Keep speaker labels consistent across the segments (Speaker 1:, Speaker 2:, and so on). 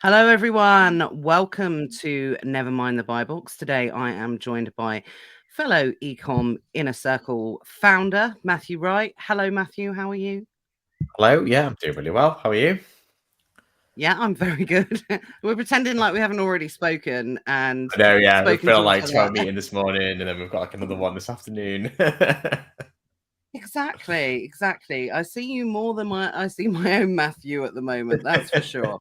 Speaker 1: Hello, everyone. Welcome to Never Mind the Buy Box. Today, I am joined by fellow Ecom Inner Circle founder, Matthew Wright. Hello, Matthew. How are you?
Speaker 2: Hello, yeah, I'm doing really well. How are you?
Speaker 1: Yeah, I'm very good. We're pretending like we haven't already spoken and
Speaker 2: I know, yeah, we've
Speaker 1: spoken
Speaker 2: been
Speaker 1: to
Speaker 2: on
Speaker 1: each
Speaker 2: like
Speaker 1: other.
Speaker 2: 12 meeting this morning, and then we've got like another one this afternoon.
Speaker 1: Exactly. I see you more than I see my own Matthew at the moment, that's for sure.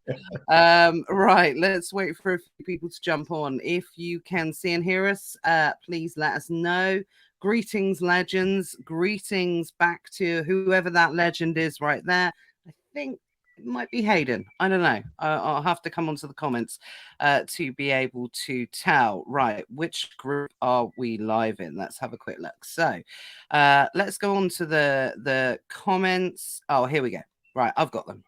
Speaker 1: Right, let's wait for a few people to jump on. If you can see and hear us, please let us know. Greetings, legends. Greetings back to whoever that legend is right there. I think it might be Hayden. I don't know. I'll have to come onto the comments to be able to tell. Right, which group are we live in? Let's have a quick look. So let's go on to the comments. Oh, here we go. Right, I've got them.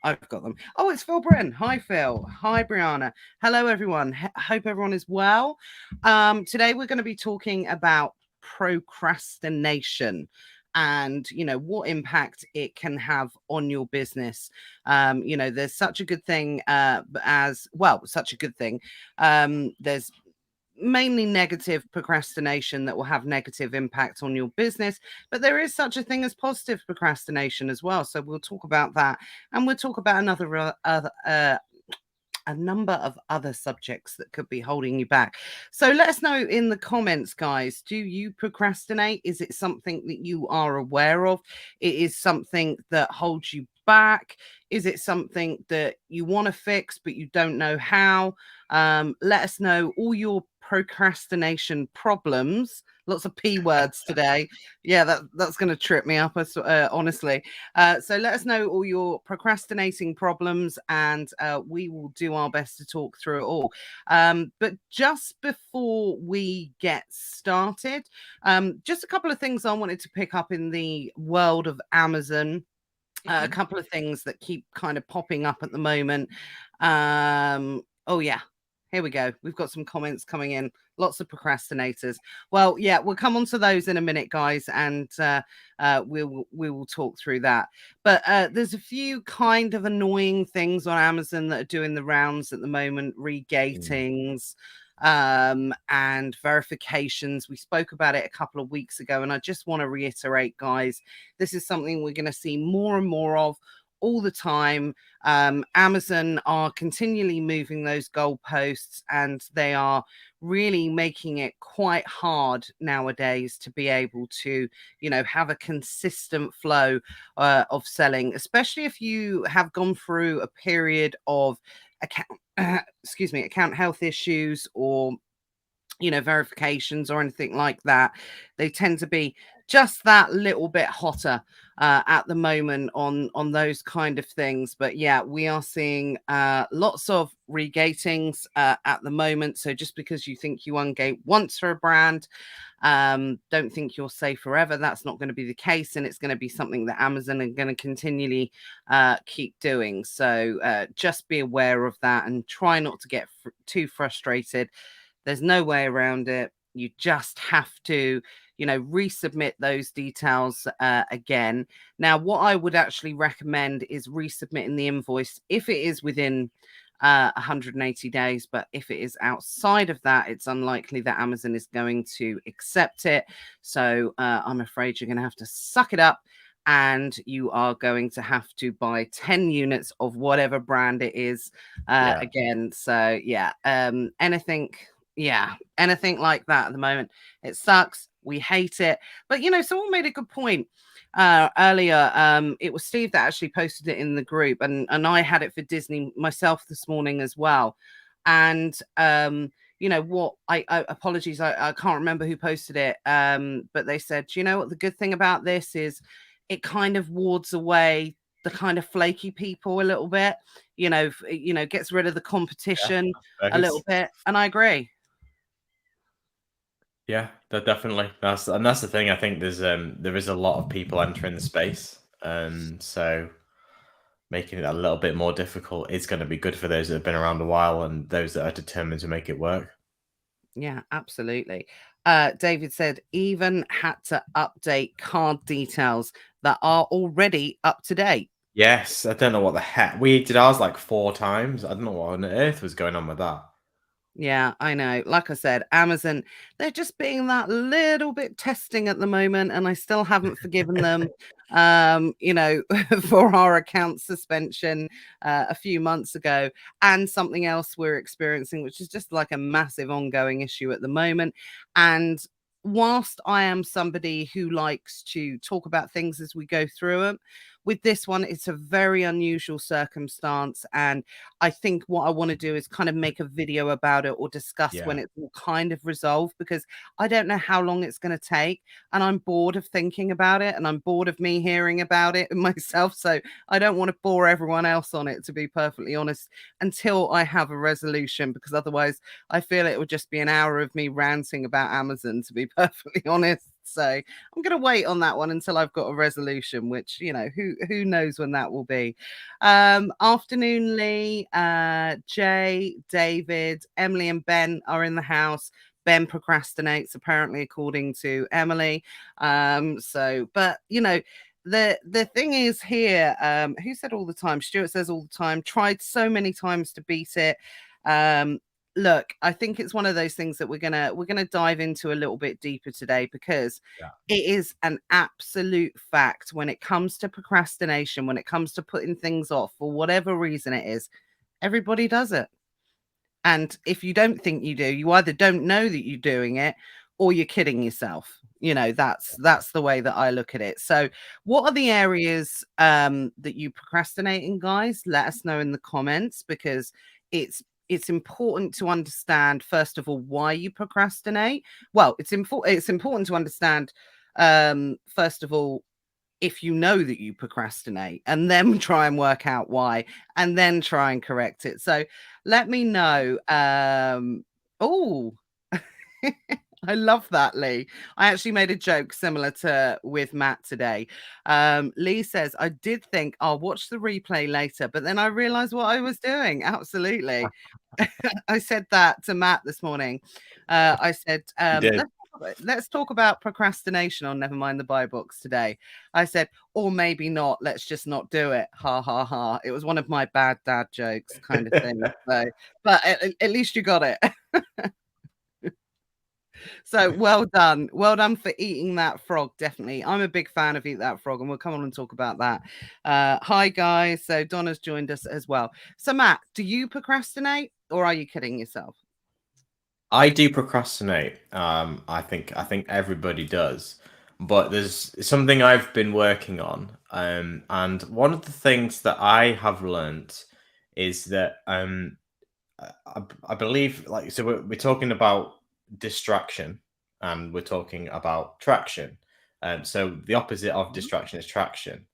Speaker 1: Oh, it's Phil Brin. Hi, Phil. Hi, Brianna. Hello, everyone. Hope everyone is well. Today we're going to be talking about procrastination and what impact it can have on your business. There's such a good thing such a good thing. There's mainly negative procrastination that will have negative impact on your business, but there is such a thing as positive procrastination as well, so we'll talk about that, and we'll talk about a number of other subjects that could be holding you back. So let us know in the comments, guys. Do you procrastinate? Is it something that you are aware of? It is something that holds you back? Is it something that you want to fix but you don't know how? Let us know all your procrastination problems. Lots of P words today. Yeah, that's going to trip me up, honestly. So let us know all your procrastinating problems, and we will do our best to talk through it all. But just before we get started, just a couple of things I wanted to pick up in the world of Amazon. A couple of things that keep kind of popping up at the moment. Oh, yeah. Here we go. We've got some comments coming in. Lots of procrastinators. Well, yeah, we'll come on to those in a minute, guys, and we will talk through that. But there's a few kind of annoying things on Amazon that are doing the rounds at the moment. Regatings and verifications. We spoke about it a couple of weeks ago, and I just want to reiterate, guys, this is something we're going to see more and more of all the time. Amazon are continually moving those goalposts, and they are really making it quite hard nowadays to be able to, have a consistent flow of selling, especially if you have gone through a period of account health issues, or verifications or anything like that. They tend to be just that little bit hotter at the moment on those kind of things. But yeah, we are seeing lots of regatings at the moment. So just because you think you ungate once for a brand, don't think you're safe forever. That's not going to be the case, and it's going to be something that Amazon are going to continually keep doing. So just be aware of that and try not to get too frustrated. There's no way around it. You just have to, resubmit those details again. Now, what I would actually recommend is resubmitting the invoice if it is within 180 days. But if it is outside of that, it's unlikely that Amazon is going to accept it. So I'm afraid you're going to have to suck it up, and you are going to have to buy 10 units of whatever brand it is again. So yeah, anything like that at the moment. It sucks. We hate it. But someone made a good point earlier. It was Steve that actually posted it in the group, and I had it for Disney myself this morning as well. And what I apologies, I can't remember who posted it, but they said, what the good thing about this is, it kind of wards away the kind of flaky people a little bit, gets rid of the competition a little bit. And I agree.
Speaker 2: Yeah, definitely. That's the thing. I think there is a lot of people entering the space, so making it a little bit more difficult is going to be good for those that have been around a while and those that are determined to make it work.
Speaker 1: Yeah, absolutely. David said, even had to update card details that are already up to date.
Speaker 2: Yes, I don't know what the heck. We did ours like 4 times. I don't know what on earth was going on with that.
Speaker 1: Yeah, I know. Like I said, Amazon, they're just being that little bit testing at the moment, and I still haven't forgiven them. You know, for our account suspension a few months ago, and something else we're experiencing, which is just like a massive ongoing issue at the moment. And whilst I am somebody who likes to talk about things as we go through them, with this one, it's a very unusual circumstance, and I think what I want to do is kind of make a video about it or discuss when
Speaker 2: Yeah.
Speaker 1: it's all kind of resolved, because I don't know how long it's going to take. And I'm bored of thinking about it, and I'm bored of me hearing about it myself. So I don't want to bore everyone else on it, to be perfectly honest, until I have a resolution, because otherwise I feel it would just be an hour of me ranting about Amazon, to be perfectly honest. So I'm going to wait on that one until I've got a resolution, which, you know, who knows when that will be. Afternoon, Lee, Jay, David, Emily, and Ben are in the house. Ben procrastinates, apparently, according to Emily. But you know, the thing is here, who said all the time? Stuart says all the time, tried so many times to beat it. Look, I think it's one of those things that we're gonna dive into a little bit deeper today, because
Speaker 2: Yeah.
Speaker 1: it is an absolute fact when it comes to procrastination, when it comes to putting things off for whatever reason it is, everybody does it. And if you don't think you do, you either don't know that you're doing it, or you're kidding yourself. You know, that's the way that I look at it. So what are the areas that you procrastinate in, guys? Let us know in the comments, because it's important to understand, first of all, why you procrastinate. Well, it's important to understand, first of all, if you know that you procrastinate, and then try and work out why, and then try and correct it. So let me know. Oh, I love that, Lee. I actually made a joke similar to with Matt today. Lee says, I did think I'll watch the replay later, but then I realized what I was doing. Absolutely. I said that to Matt this morning. I said,
Speaker 2: You did.
Speaker 1: let's talk about procrastination on Never Mind the Buy Books today. I said, or maybe not. Let's just not do it. Ha ha ha. It was one of my bad dad jokes, kind of thing. So, but at least you got it. So well done. Well done for eating that frog. Definitely. I'm a big fan of Eat That Frog, and we'll come on and talk about that. Hi, guys. So Donna's joined us as well. So, Matt, do you procrastinate, or are you kidding yourself?
Speaker 2: I do procrastinate. I think everybody does, but there's something I've been working on. And one of the things that I have learnt is that I believe, like, so we're talking about distraction, and we're talking about traction. So the opposite of
Speaker 1: Mhm.
Speaker 2: distraction is traction.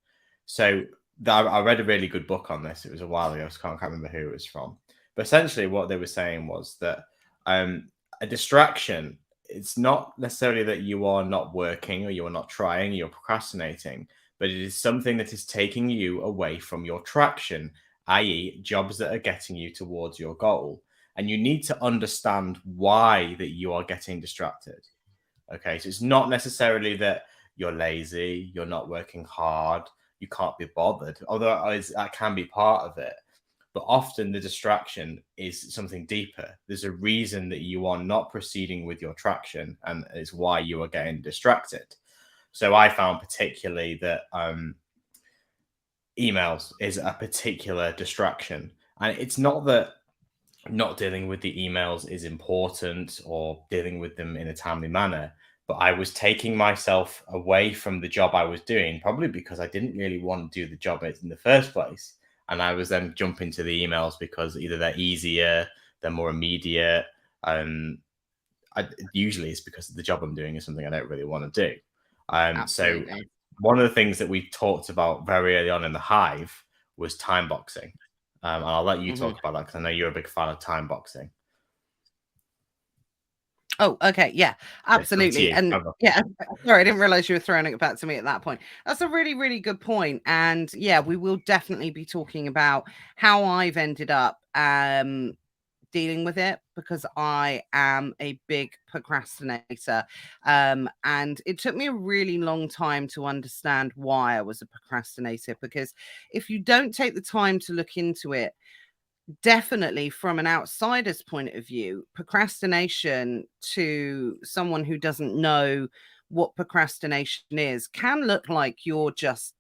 Speaker 2: So I read a really good book on this. It was a while ago, so I can't remember who it was from. But essentially, what they were saying was that a distraction, it's not necessarily that you are not working or you are not trying, you're procrastinating, but it is something that is taking you away from your traction, i.e., jobs that are getting you towards your goal. And you need to understand why that you are getting distracted. Okay, so it's not necessarily that you're lazy, you're not working hard, you can't be bothered, although that can be part of it. But often the distraction is something deeper. There's a reason that you are not proceeding with your traction, and it's why you are getting distracted. So I found particularly that emails is a particular distraction. And it's not that not dealing with the emails is important or dealing with them in a timely manner, but I was taking myself away from the job I was doing, probably because I didn't really want to do the job in the first place. And I was then jumping to the emails because either they're easier, they're more immediate. Um, Usually it's because the job I'm doing is something I don't really want to do. So
Speaker 1: Absolutely.
Speaker 2: one of the things that we talked about very early on in the Hive was time boxing. And I'll let you
Speaker 1: Mhm.
Speaker 2: talk about that because I know you're a big fan of time boxing.
Speaker 1: Oh, okay. Yeah,
Speaker 2: Okay, over to
Speaker 1: absolutely.
Speaker 2: you.
Speaker 1: And
Speaker 2: Have a-
Speaker 1: yeah, sorry, I didn't realize you were throwing it back to me at that point. That's a really, really good point. And yeah, we will definitely be talking about how I've ended up dealing with it because I am a big procrastinator. And it took me a really long time to understand why I was a procrastinator, because if you don't take the time to look into it, definitely from an outsider's point of view, procrastination to someone who doesn't know what procrastination is can look like you're just,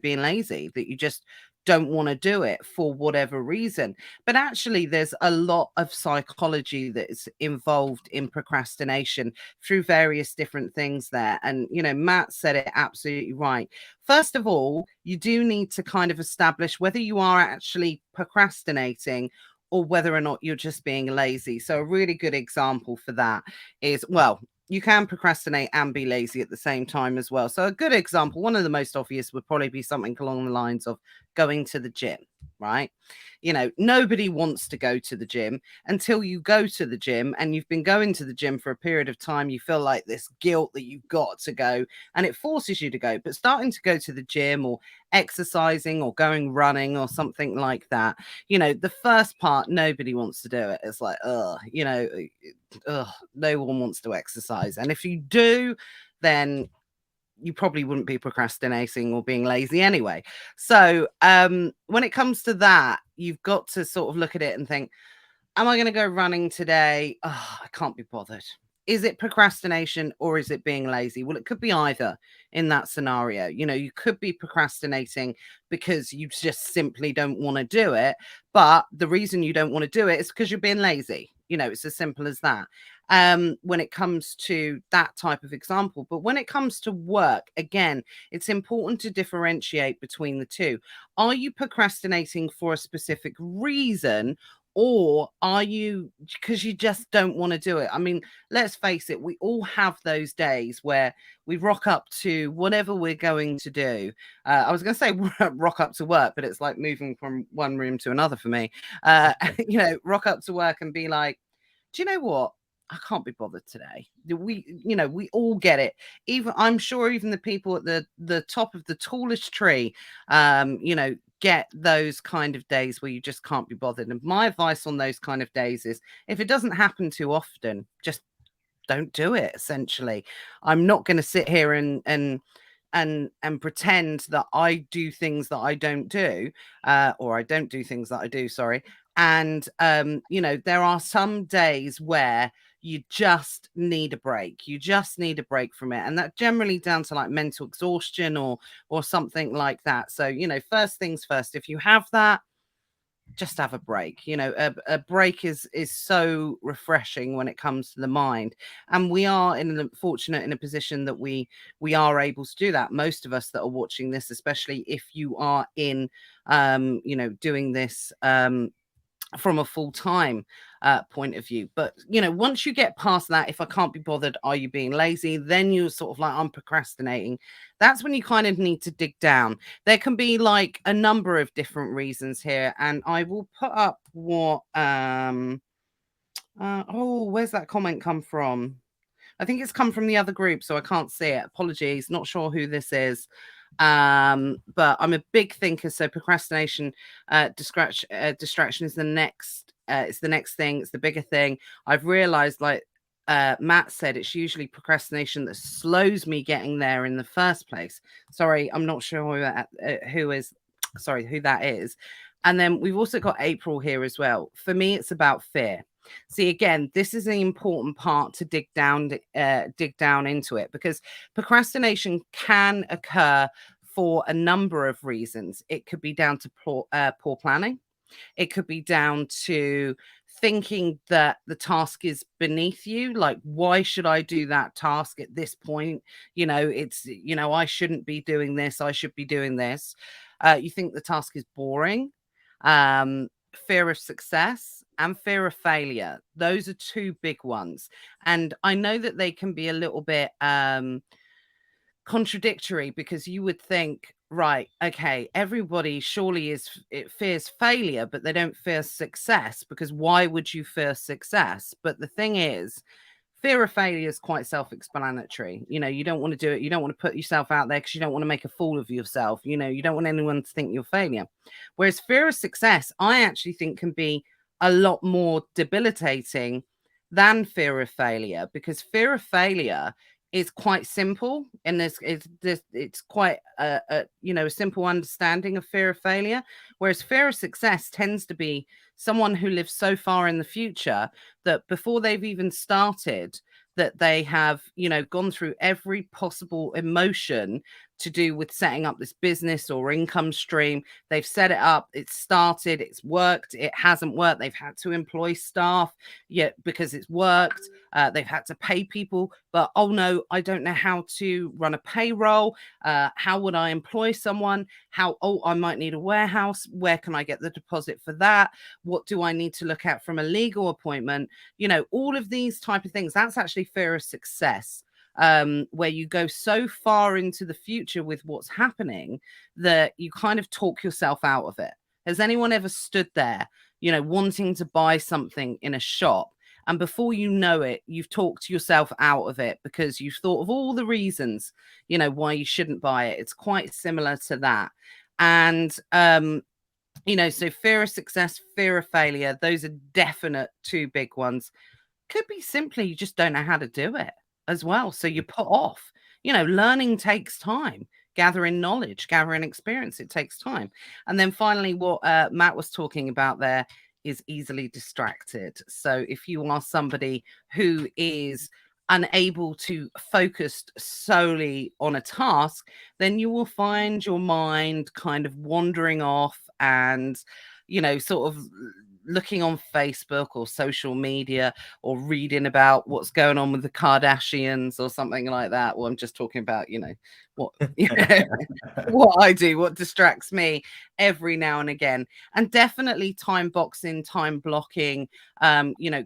Speaker 1: being lazy, that you just don't want to do it for whatever reason. But actually, there's a lot of psychology that's involved in procrastination through various different things there. And, Matt said it absolutely right. First of all, you do need to kind of establish whether you are actually procrastinating or whether or not you're just being lazy. So a really good example for that is, well, you can procrastinate and be lazy at the same time as well. So a good example, one of the most obvious, would probably be something along the lines of going to the gym, right? Nobody wants to go to the gym until you go to the gym, and you've been going to the gym for a period of time. You feel like this guilt that you've got to go, and it forces you to go. But starting to go to the gym or exercising or going running or something like that, the first part, nobody wants to do it. It's like, no one wants to exercise. And if you do, then you probably wouldn't be procrastinating or being lazy anyway. So when it comes to that, you've got to sort of look at it and think, am I going to go running today? Oh, I can't be bothered. Is it procrastination or is it being lazy? Well, it could be either in that scenario. You could be procrastinating because you just simply don't want to do it. But the reason you don't want to do it is because you're being lazy. It's as simple as that. When it comes to that type of example. But when it comes to work, again, it's important to differentiate between the two. Are you procrastinating for a specific reason, or are you because you just don't want to do it? I mean, let's face it, we all have those days where we rock up to whatever we're going to do. I was going to say rock up to work, but it's like moving from one room to another for me. Rock up to work and be like, do you know what? I can't be bothered today. We all get it. Even I'm sure even the people at the top of the tallest tree, get those kind of days where you just can't be bothered. And my advice on those kind of days is, if it doesn't happen too often, just don't do it. Essentially, I'm not going to sit here and pretend that I do things that I don't do, or I don't do things that I do. Sorry. And there are some days where you just need a break. You just need a break from it, and that generally down to like mental exhaustion or something like that. So first things first, if you have that, just have a break. A break is so refreshing when it comes to the mind, and we are fortunate in a position that we are able to do that. Most of us that are watching this, especially if you are in doing this from a full-time point of view. But once you get past that, if I can't be bothered, are you being lazy, then you're sort of like, I'm procrastinating. That's when you kind of need to dig down. There can be like a number of different reasons here, and I will put up what where's that comment come from? I think it's come from the other group, so I can't see it. Apologies, not sure who this is. But I'm a big thinker, so procrastination, distraction is the next. It's the next thing. It's the bigger thing. I've realized, like Matt said, it's usually procrastination that slows me getting there in the first place. Sorry, I'm not sure who that is. And then we've also got April here as well. For me, it's about fear. See, again, this is an important part to dig down into it, because procrastination can occur for a number of reasons. It could be down to poor planning. It could be down to thinking that the task is beneath you. Like, why should I do that task at this point? I shouldn't be doing this. I should be doing this. You think the task is boring. Fear of success and fear of failure. Those are two big ones. And I know that they can be a little bit contradictory, because you would think, right, okay, everybody surely it fears failure, but they don't fear success, because why would you fear success? But the thing is, fear of failure is quite self-explanatory. You don't want to do it. You don't want to put yourself out there because you don't want to make a fool of yourself. You don't want anyone to think you're a failure. Whereas fear of success, I actually think, can be a lot more debilitating than fear of failure, because fear of failure is quite simple, and it's quite a simple understanding of fear of failure, whereas fear of success tends to be someone who lives so far in the future that before they've even started, that they have gone through every possible emotion to do with setting up this business or income stream. They've set it up, it's started, it's worked, it hasn't worked, they've had to employ staff yet because it's worked. They've had to pay people, but oh no, I don't know how to run a payroll. How would I employ someone? I might need a warehouse. Where can I get the deposit for that? What do I need to look at from a legal appointment? All of these type of things. That's actually fear of success, where you go so far into the future with what's happening that you kind of talk yourself out of it. Has anyone ever stood there, wanting to buy something in a shop, and before you know it, you've talked yourself out of it because you've thought of all the reasons, why you shouldn't buy it? It's quite similar to that. And, so fear of success, fear of failure, those are definite two big ones. Could be simply you just don't know how to do it as well. So you put off, learning takes time. Gathering knowledge, gathering experience, it takes time. And then finally, what Matt was talking about there is easily distracted. So if you are somebody who is unable to focus solely on a task, then you will find your mind kind of wandering off and, sort of looking on Facebook or social media or reading about what's going on with the Kardashians or something like that. Well, I'm just talking about, what, what I do, what distracts me every now and again. And definitely time boxing, time blocking,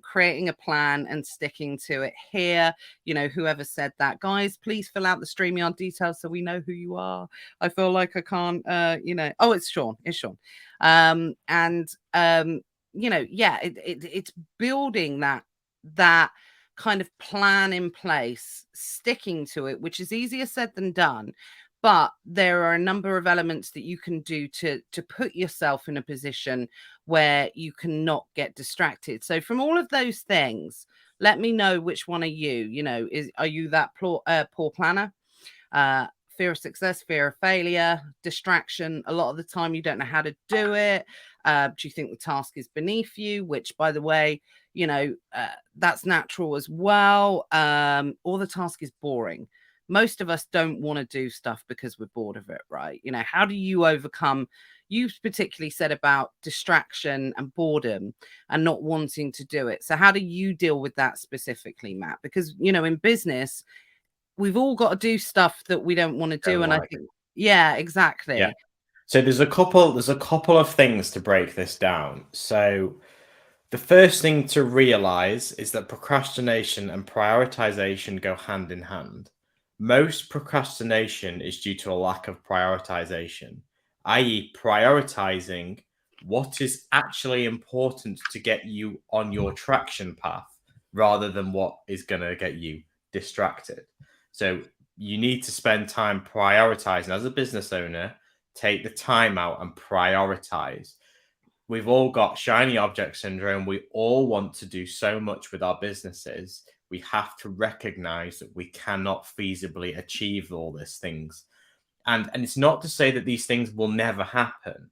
Speaker 1: creating a plan and sticking to it here. Whoever said that, guys, please fill out the StreamYard details so we know who you are. I feel like I can't, oh, it's Sean. It's building that kind of plan in place, sticking to it, which is easier said than done. But there are a number of elements that you can do to put yourself in a position where you cannot get distracted. So from all of those things, let me know which one are you. Are you that poor planner? Fear of success, fear of failure, distraction. A lot of the time you don't know how to do it. Do you think the task is beneath you? Which, by the way, that's natural as well. Or the task is boring. Most of us don't want to do stuff because we're bored of it, right? How do you overcome? You particularly said about distraction and boredom and not wanting to do it. So how do you deal with that specifically, Matt? Because, in business, we've all got to do stuff that we don't want to do. And I think, yeah, exactly.
Speaker 2: Yeah. So there's a couple of things to break this down. So the first thing to realize is that procrastination and prioritization go hand in hand. Most procrastination is due to a lack of prioritization, i.e., prioritizing what is actually important to get you on your traction path rather than what is going to get you distracted. So you need to spend time prioritizing as a business owner. Take the time out and prioritize. We've all got shiny object syndrome. We all want to do so much with our businesses. We have to recognize that we cannot feasibly achieve all these things. And it's not to say that these things will never happen,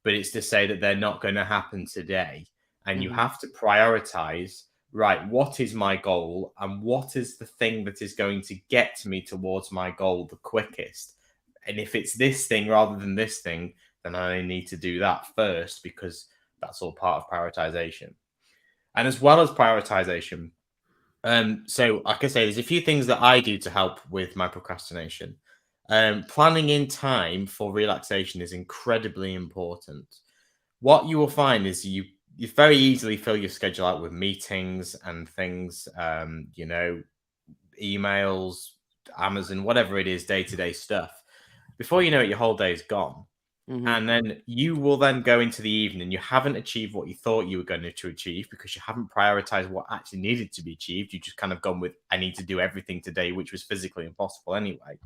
Speaker 2: but it's to say that they're not going to happen today. And you have to prioritize, right, what is my goal and what is the thing that is going to get me towards my goal the quickest? And if it's this thing rather than this thing, then I need to do that first because that's all part of prioritization. And as well as prioritization, so like I say, there's a few things that I do to help with my procrastination. Planning in time for relaxation is incredibly important. What you will find is you very easily fill your schedule out with meetings and things, emails, Amazon, whatever it is, day-to-day stuff. Before you know it, your whole day is gone. And then you will then go into the evening. You haven't achieved what you thought you were going to achieve because you haven't prioritized what actually needed to be achieved. You just kind of gone with, I need to do everything today, which was physically impossible anyway.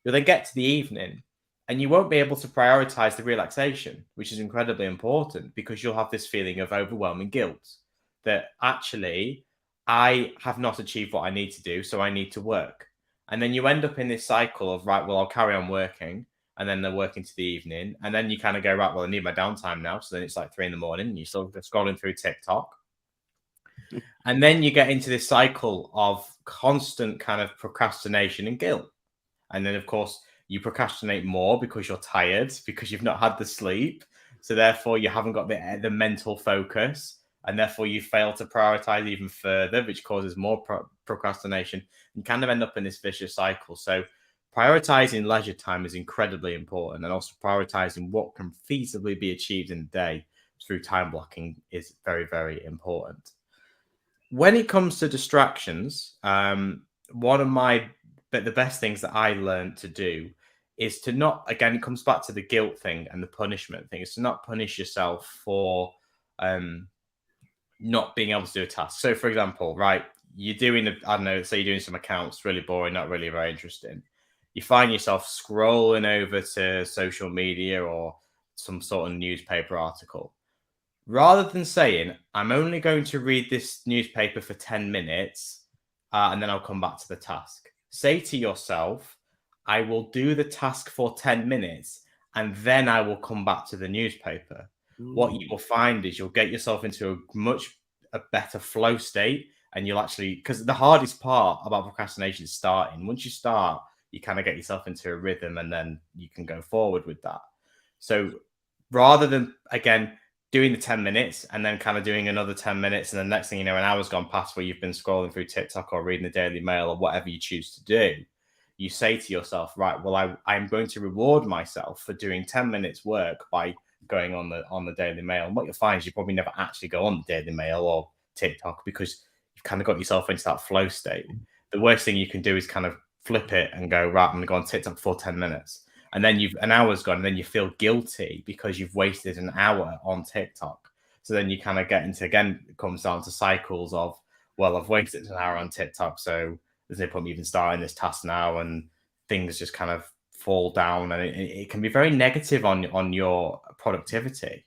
Speaker 2: You'll then get to the evening And you won't be able to prioritize the relaxation, which is incredibly important, because you'll have this feeling of overwhelming guilt that actually I have not achieved what I need to do, so I need to work. And then you end up in this cycle of, right, well, I'll carry on working, and then they're working to the evening. And then you kind of go, right, well, I need my downtime now. So then it's like 3 in the morning, and you're sort of scrolling through TikTok. And then you get into this cycle of constant kind of procrastination and guilt. And then, of course, you procrastinate more because you're tired, because you've not had the sleep. So therefore, you haven't got the mental focus. And therefore, you fail to prioritize even further, which causes more procrastination. You kind of end up in this vicious cycle. So prioritizing leisure time is incredibly important. And also prioritizing what can feasibly be achieved in a day through time blocking is very, very important. When it comes to distractions, one of the best things that I learned to do is to not, again, it comes back to the guilt thing and the punishment thing, is to not punish yourself for not being able to do a task. So, for example, right, you're doing, I don't know, say you're doing some accounts, really boring, not really very interesting. You find yourself scrolling over to social media or some sort of newspaper article. Rather than saying, I'm only going to read this newspaper for 10 minutes and then I'll come back to the task. Say to yourself, I will do the task for 10 minutes and then I will come back to the newspaper. What you will find is you'll get yourself into a better flow state, and you'll actually, because the hardest part about procrastination is starting. Once you start, you kind of get yourself into a rhythm and then you can go forward with that. So rather than, again, doing the 10 minutes and then kind of doing another 10 minutes, and the next thing you know, an hour's gone past where you've been scrolling through TikTok or reading the Daily Mail or whatever you choose to do, you say to yourself, right, well, I'm going to reward myself for doing 10 minutes work by going on the Daily Mail. And what you'll find is you probably never actually go on the Daily Mail or TikTok because you've kind of got yourself into that flow state. The worst thing you can do is kind of flip it and go, right, I'm going to go on TikTok for 10 minutes. And then an hour's gone, and then you feel guilty because you've wasted an hour on TikTok. So then you kind of get into, again, it comes down to cycles of, well, I've wasted an hour on TikTok, so there's no point me even starting this task now, and things just kind of fall down, and it can be very negative on your productivity.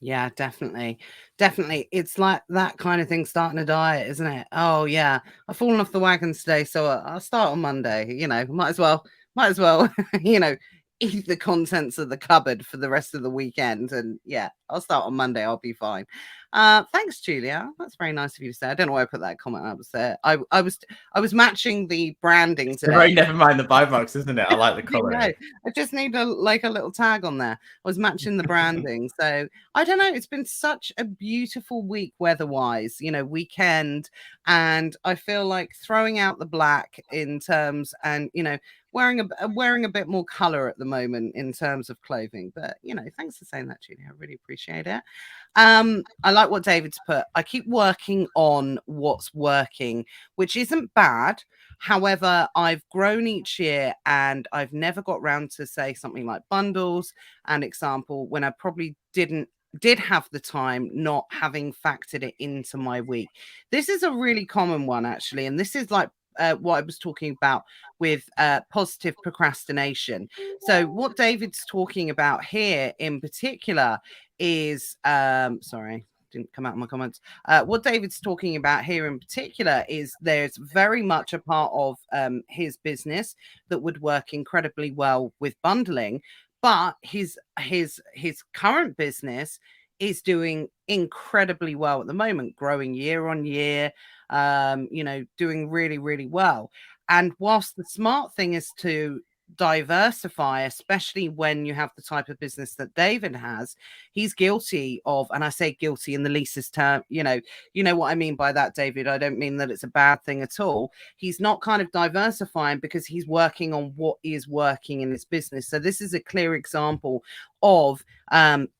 Speaker 1: Yeah, definitely. Definitely. It's like that kind of thing, starting a diet, isn't it? Oh, yeah. I've fallen off the wagon today, so I'll start on Monday. Might as well, you know, eat the contents of the cupboard for the rest of the weekend. And yeah, I'll start on Monday. I'll be fine. Thanks, Julia. That's very nice of you to say. I don't know why I put that comment up there. I was matching the branding today.
Speaker 2: Right, never mind the buy box, isn't it? I like the color.
Speaker 1: I just need a little tag on there. I was matching the branding. So I don't know. It's been such a beautiful week weather-wise, weekend. And I feel like throwing out the black in terms, and wearing a bit more color at the moment in terms of clothing. But thanks for saying that, Julia. I really appreciate it. I like what David's put. I keep working on what's working, which isn't bad. However, I've grown each year and I've never got round to say something like bundles and example when I probably did have the time, not having factored it into my week. This is a really common one, actually. And this is like what I was talking about with positive procrastination. So what David's talking about here in particular is, sorry, didn't come out in my comments. What David's talking about here in particular is there's very much a part of his business that would work incredibly well with bundling, but his current business is doing incredibly well at the moment, growing year on year, doing really, really well. And whilst the smart thing is to diversify, especially when you have the type of business that David has, he's guilty of, and I say guilty in the leastest term, you know what I mean by that, David. I don't mean that it's a bad thing at all. He's not kind of diversifying because he's working on what is working in his business. So this is a clear example of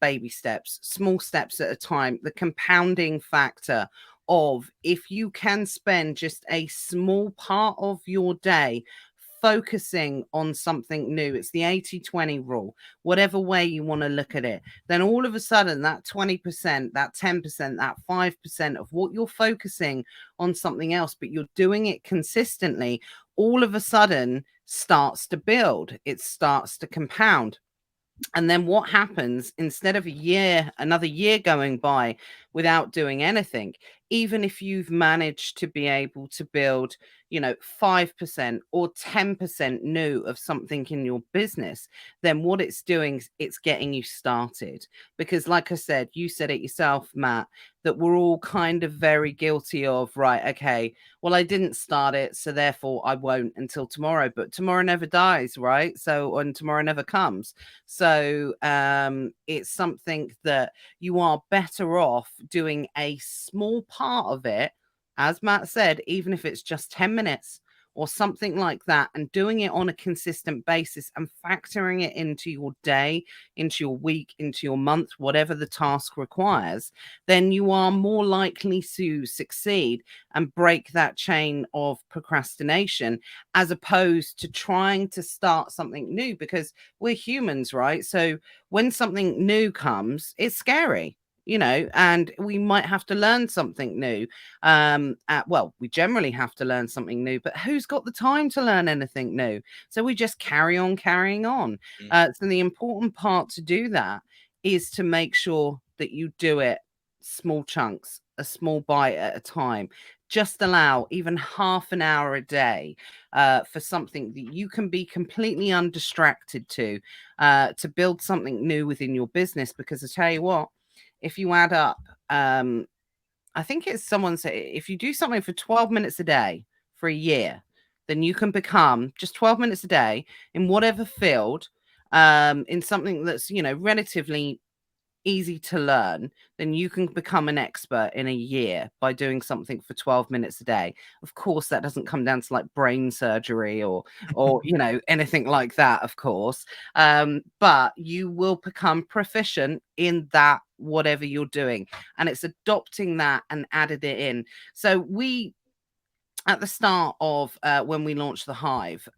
Speaker 1: baby steps, small steps at a time, the compounding factor of if you can spend just a small part of your day focusing on something new. It's the 80-20 rule, whatever way you want to look at it. Then all of a sudden that 20%, that 10%, that 5% of what you're focusing on something else, but you're doing it consistently, all of a sudden starts to build, it starts to compound. And then what happens, instead of another year going by without doing anything, even if you've managed to be able to build, 5% or 10% new of something in your business, then what it's doing is it's getting you started. Because, like I said, you said it yourself, Matt, that we're all kind of very guilty of, right, okay, well, I didn't start it, so therefore I won't until tomorrow. But tomorrow never dies, right? So, and tomorrow never comes. So it's something that you are better off doing a small part of it, as Matt said, even if it's just 10 minutes or something like that, and doing it on a consistent basis and factoring it into your day, into your week, into your month, whatever the task requires, then you are more likely to succeed and break that chain of procrastination, as opposed to trying to start something new, because we're humans, right? So when something new comes, it's scary, and we might have to learn something new. Well, we generally have to learn something new, but who's got the time to learn anything new? So we just carry on carrying on.
Speaker 2: Mm.
Speaker 1: So the important part to do that is to make sure that you do it small chunks, a small bite at a time. Just allow even half an hour a day for something that you can be completely undistracted to build something new within your business. Because I tell you what, if you add up, I think it's someone said, if you do something for 12 minutes a day for a year, then you can become just 12 minutes a day in whatever field, in something that's, relatively easy to learn, then you can become an expert in a year by doing something for 12 minutes a day. Of course, that doesn't come down to like brain surgery or anything like that, of course. But you will become proficient in that, whatever you're doing. And it's adopting that and added it in. So we, at the start of when we launched the Hive,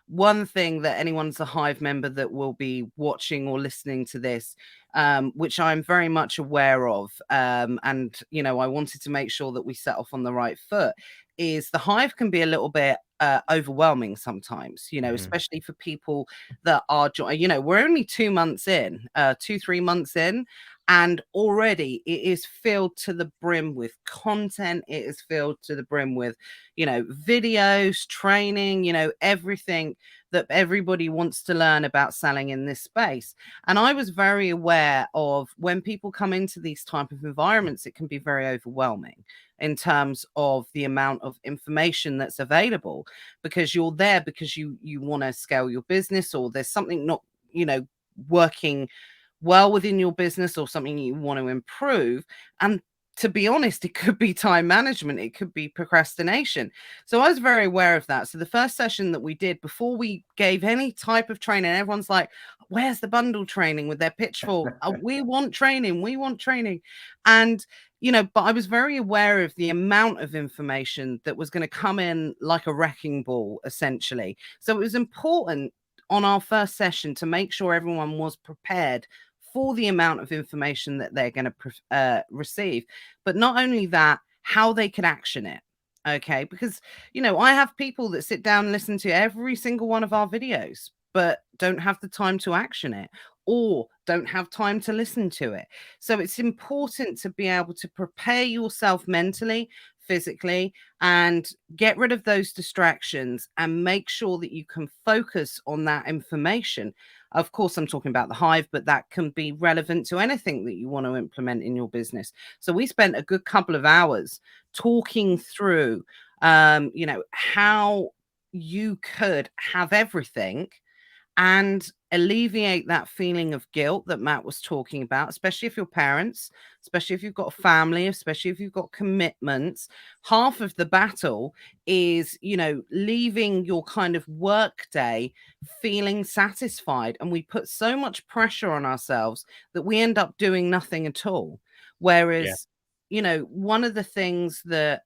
Speaker 1: one thing that anyone's a Hive member that will be watching or listening to this, which I'm very much aware of, and I wanted to make sure that we set off on the right foot, is the Hive can be a little bit overwhelming sometimes, especially for people that are, we're only 2 months in, 2-3 months in, and already it is filled to the brim with content. It is filled to the brim with, videos, training, everything that everybody wants to learn about selling in this space. And I was very aware of, when people come into these type of environments, it can be very overwhelming in terms of the amount of information that's available, because you're there because you want to scale your business, or there's something not, working well within your business, or something you want to improve. And to be honest, it could be time management, it could be procrastination. So I was very aware of that. So the first session that we did, before we gave any type of training, everyone's like, where's the bundle training with their pitchfork? We want training, we want training. And but I was very aware of the amount of information that was going to come in like a wrecking ball, essentially. So it was important on our first session to make sure everyone was prepared for the amount of information that they're going to receive. But not only that, how they could action it. Okay. Because, I have people that sit down and listen to every single one of our videos, but don't have the time to action it, or don't have time to listen to it. So it's important to be able to prepare yourself mentally, physically, and get rid of those distractions and make sure that you can focus on that information. Of course, I'm talking about the Hive, but that can be relevant to anything that you want to implement in your business. So we spent a good couple of hours talking through, how you could have everything and alleviate that feeling of guilt that Matt was talking about, especially if you're parents, especially if you've got a family, especially if you've got commitments. Half of the battle is, leaving your kind of work day feeling satisfied. And we put so much pressure on ourselves that we end up doing nothing at all.
Speaker 2: Yeah.
Speaker 1: Whereas, one of the things that,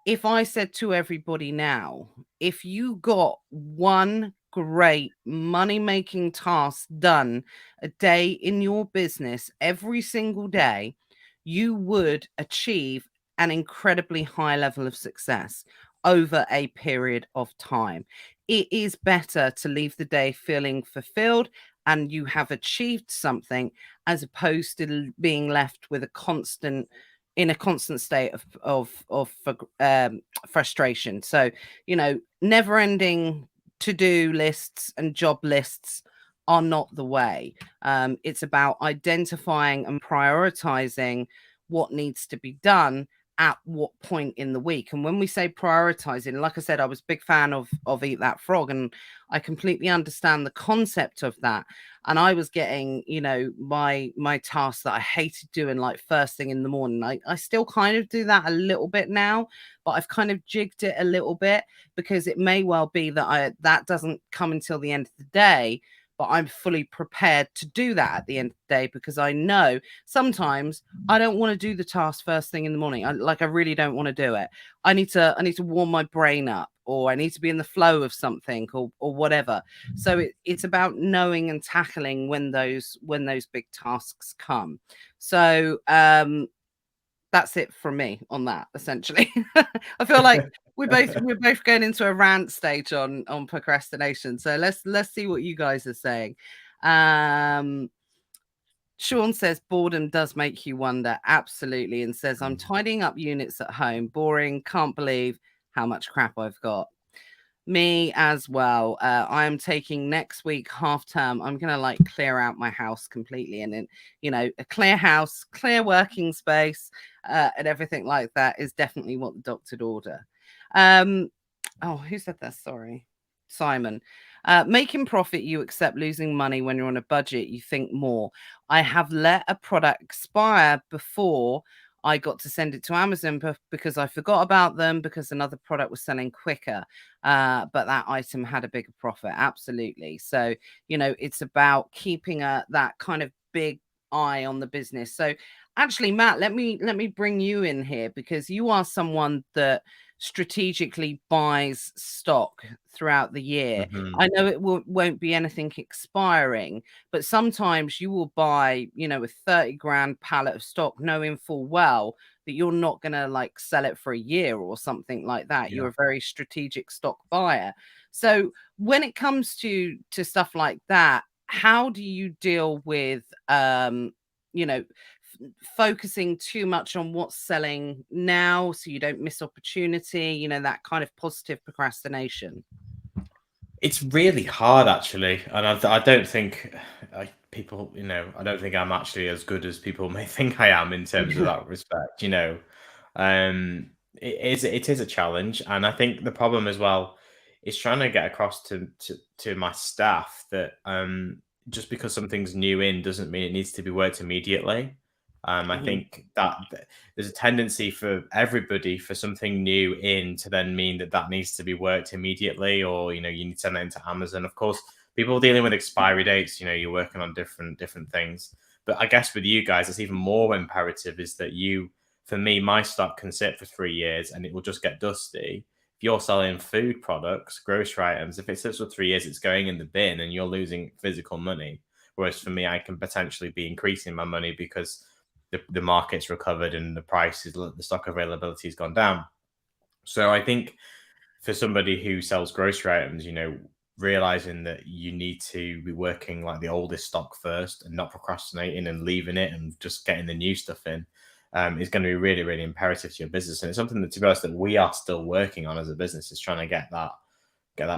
Speaker 1: if I said to everybody now, if you got one great money making task done a day in your business every single day, you would achieve an incredibly high level of success over a period of time. it is better to leave the day feeling fulfilled and you have achieved something, as opposed to being left with a constant in a constant state of frustration. So, never ending to-do lists and job lists are not the way. It's about identifying and prioritizing what needs to be done at what point in the week. And when we say prioritizing, like I said, I was a big fan of Eat That Frog, and I completely understand the concept of that. And I was getting, my tasks that I hated doing like first thing in the morning. I still kind of do that a little bit now, but I've kind of jigged it a little bit, because it may well be that that doesn't come until the end of the day, but I'm fully prepared to do that at the end of the day, because I know sometimes I don't want to do the task first thing in the morning. I really don't want to do it. I need to warm my brain up, or I need to be in the flow of something, or whatever. So it's about knowing and tackling when those big tasks come. So that's it from me on that, essentially. I feel like we're both going into a rant stage on procrastination. So let's see what you guys are saying. Sean says boredom does make you wonder. Absolutely. And says, I'm tidying up units at home. Boring. Can't believe how much crap I've got. Me as well. I am taking next week half term. I'm gonna clear out my house completely, and then a clear house, clear working space, and everything like that is definitely what the doctor'd order. Oh, who said that? Sorry, Simon. Making profit, you accept losing money. When you're on a budget, you think more. I have let a product expire before I got to send it to Amazon because I forgot about them, because another product was selling quicker. But that item had a bigger profit. Absolutely. So, it's about keeping that kind of big eye on the business. So actually, Matt, let me bring you in here, because you are someone that strategically buys stock throughout the year. I know it won't be anything expiring, but sometimes you will buy, a 30 grand pallet of stock, knowing full well that you're not going to sell it for a year or something like that.
Speaker 2: Yeah.
Speaker 1: You're a very strategic stock buyer. So when it comes to stuff like that, how do you deal with, focusing too much on what's selling now so you don't miss opportunity, that kind of positive procrastination?
Speaker 2: It's really hard, actually, and I don't think people, I don't think I'm actually as good as people may think I am in terms of that respect. It is a challenge, and I think the problem as well is trying to get across to my staff that just because something's new in doesn't mean it needs to be worked immediately. I think that there's a tendency for everybody for something new in to then mean that needs to be worked immediately, or you need to send it into Amazon. Of course, people dealing with expiry dates, you're working on different things. But I guess with you guys, it's even more imperative is that for me, my stock can sit for 3 years and it will just get dusty. If you're selling food products, grocery items, if it sits for 3 years, it's going in the bin and you're losing physical money. Whereas for me, I can potentially be increasing my money because the market's recovered and the stock availability has gone down. So I think for somebody who sells grocery items, realizing that you need to be working like the oldest stock first and not procrastinating and leaving it and just getting the new stuff in is going to be really, really imperative to your business. And it's something that, to be honest, that we are still working on as a business, is trying to get that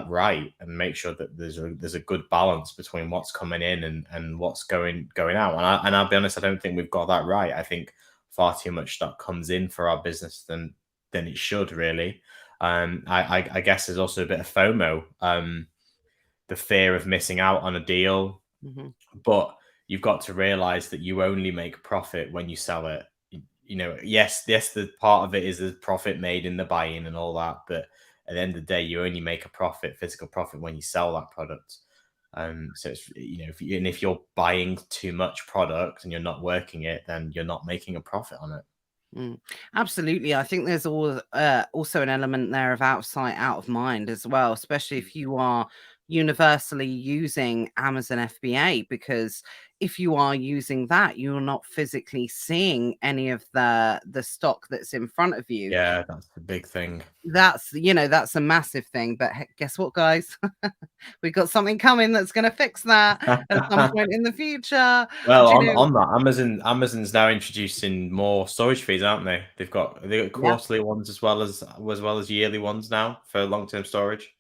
Speaker 2: right and make sure that there's a good balance between what's coming in and what's going out. And I'll be honest, I don't think we've got that right. I think far too much stock comes in for our business than it should, really. I guess there's also a bit of FOMO, the fear of missing out on a deal. But you've got to realize that you only make profit when you sell it. Yes, the part of it is the profit made in the buying and all that, but at the end of the day, you only make a profit, physical profit, when you sell that product. So it's, if you're buying too much product and you're not working it, then you're not making a profit on it.
Speaker 1: Absolutely. I think there's also an element there of out of sight, out of mind as well, especially if you are universally using Amazon FBA, because if you are using that, you're not physically seeing any of the stock that's in front of you.
Speaker 2: Yeah, that's the big thing.
Speaker 1: That's, that's a massive thing. But guess what, guys? We've got something coming that's going to fix that at some point in the future.
Speaker 2: Well,
Speaker 1: Do you know?
Speaker 2: on that, Amazon's now introducing more storage fees, aren't they? They've got
Speaker 1: Yeah.
Speaker 2: quarterly ones as well as yearly ones now for long-term storage.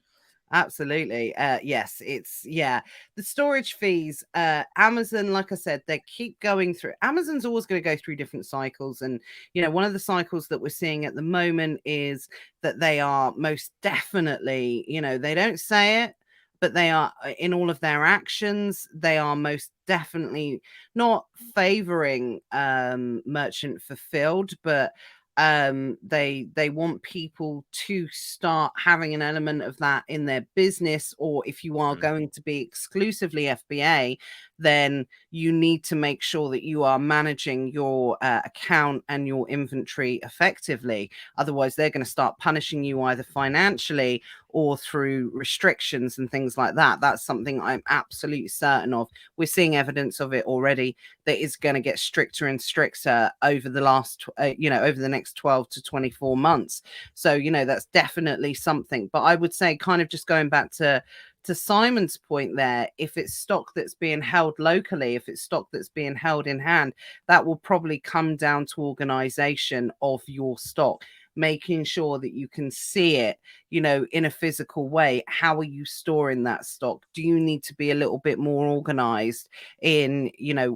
Speaker 1: Absolutely. Yes, the storage fees. Amazon, like I said, they keep going through. Amazon's always going to go through different cycles. And, one of the cycles that we're seeing at the moment is that they are most definitely, they don't say it, but they are in all of their actions, they are most definitely not favoring merchant fulfilled, but they want people to start having an element of that in their business. Or if you are going to be exclusively FBA, then you need to make sure that you are managing your account and your inventory effectively. Otherwise, they're going to start punishing you either financially or through restrictions and things like that. That's something I'm absolutely certain of. We're seeing evidence of it already, that is going to get stricter and stricter over the last, over the next 12 to 24 months. So, that's definitely something. But I would say, kind of just going back to Simon's point there, if it's stock that's being held locally, if it's stock that's being held in hand, that will probably come down to organization of your stock, making sure that you can see it, in a physical way. How are you storing that stock? Do you need to be a little bit more organized in,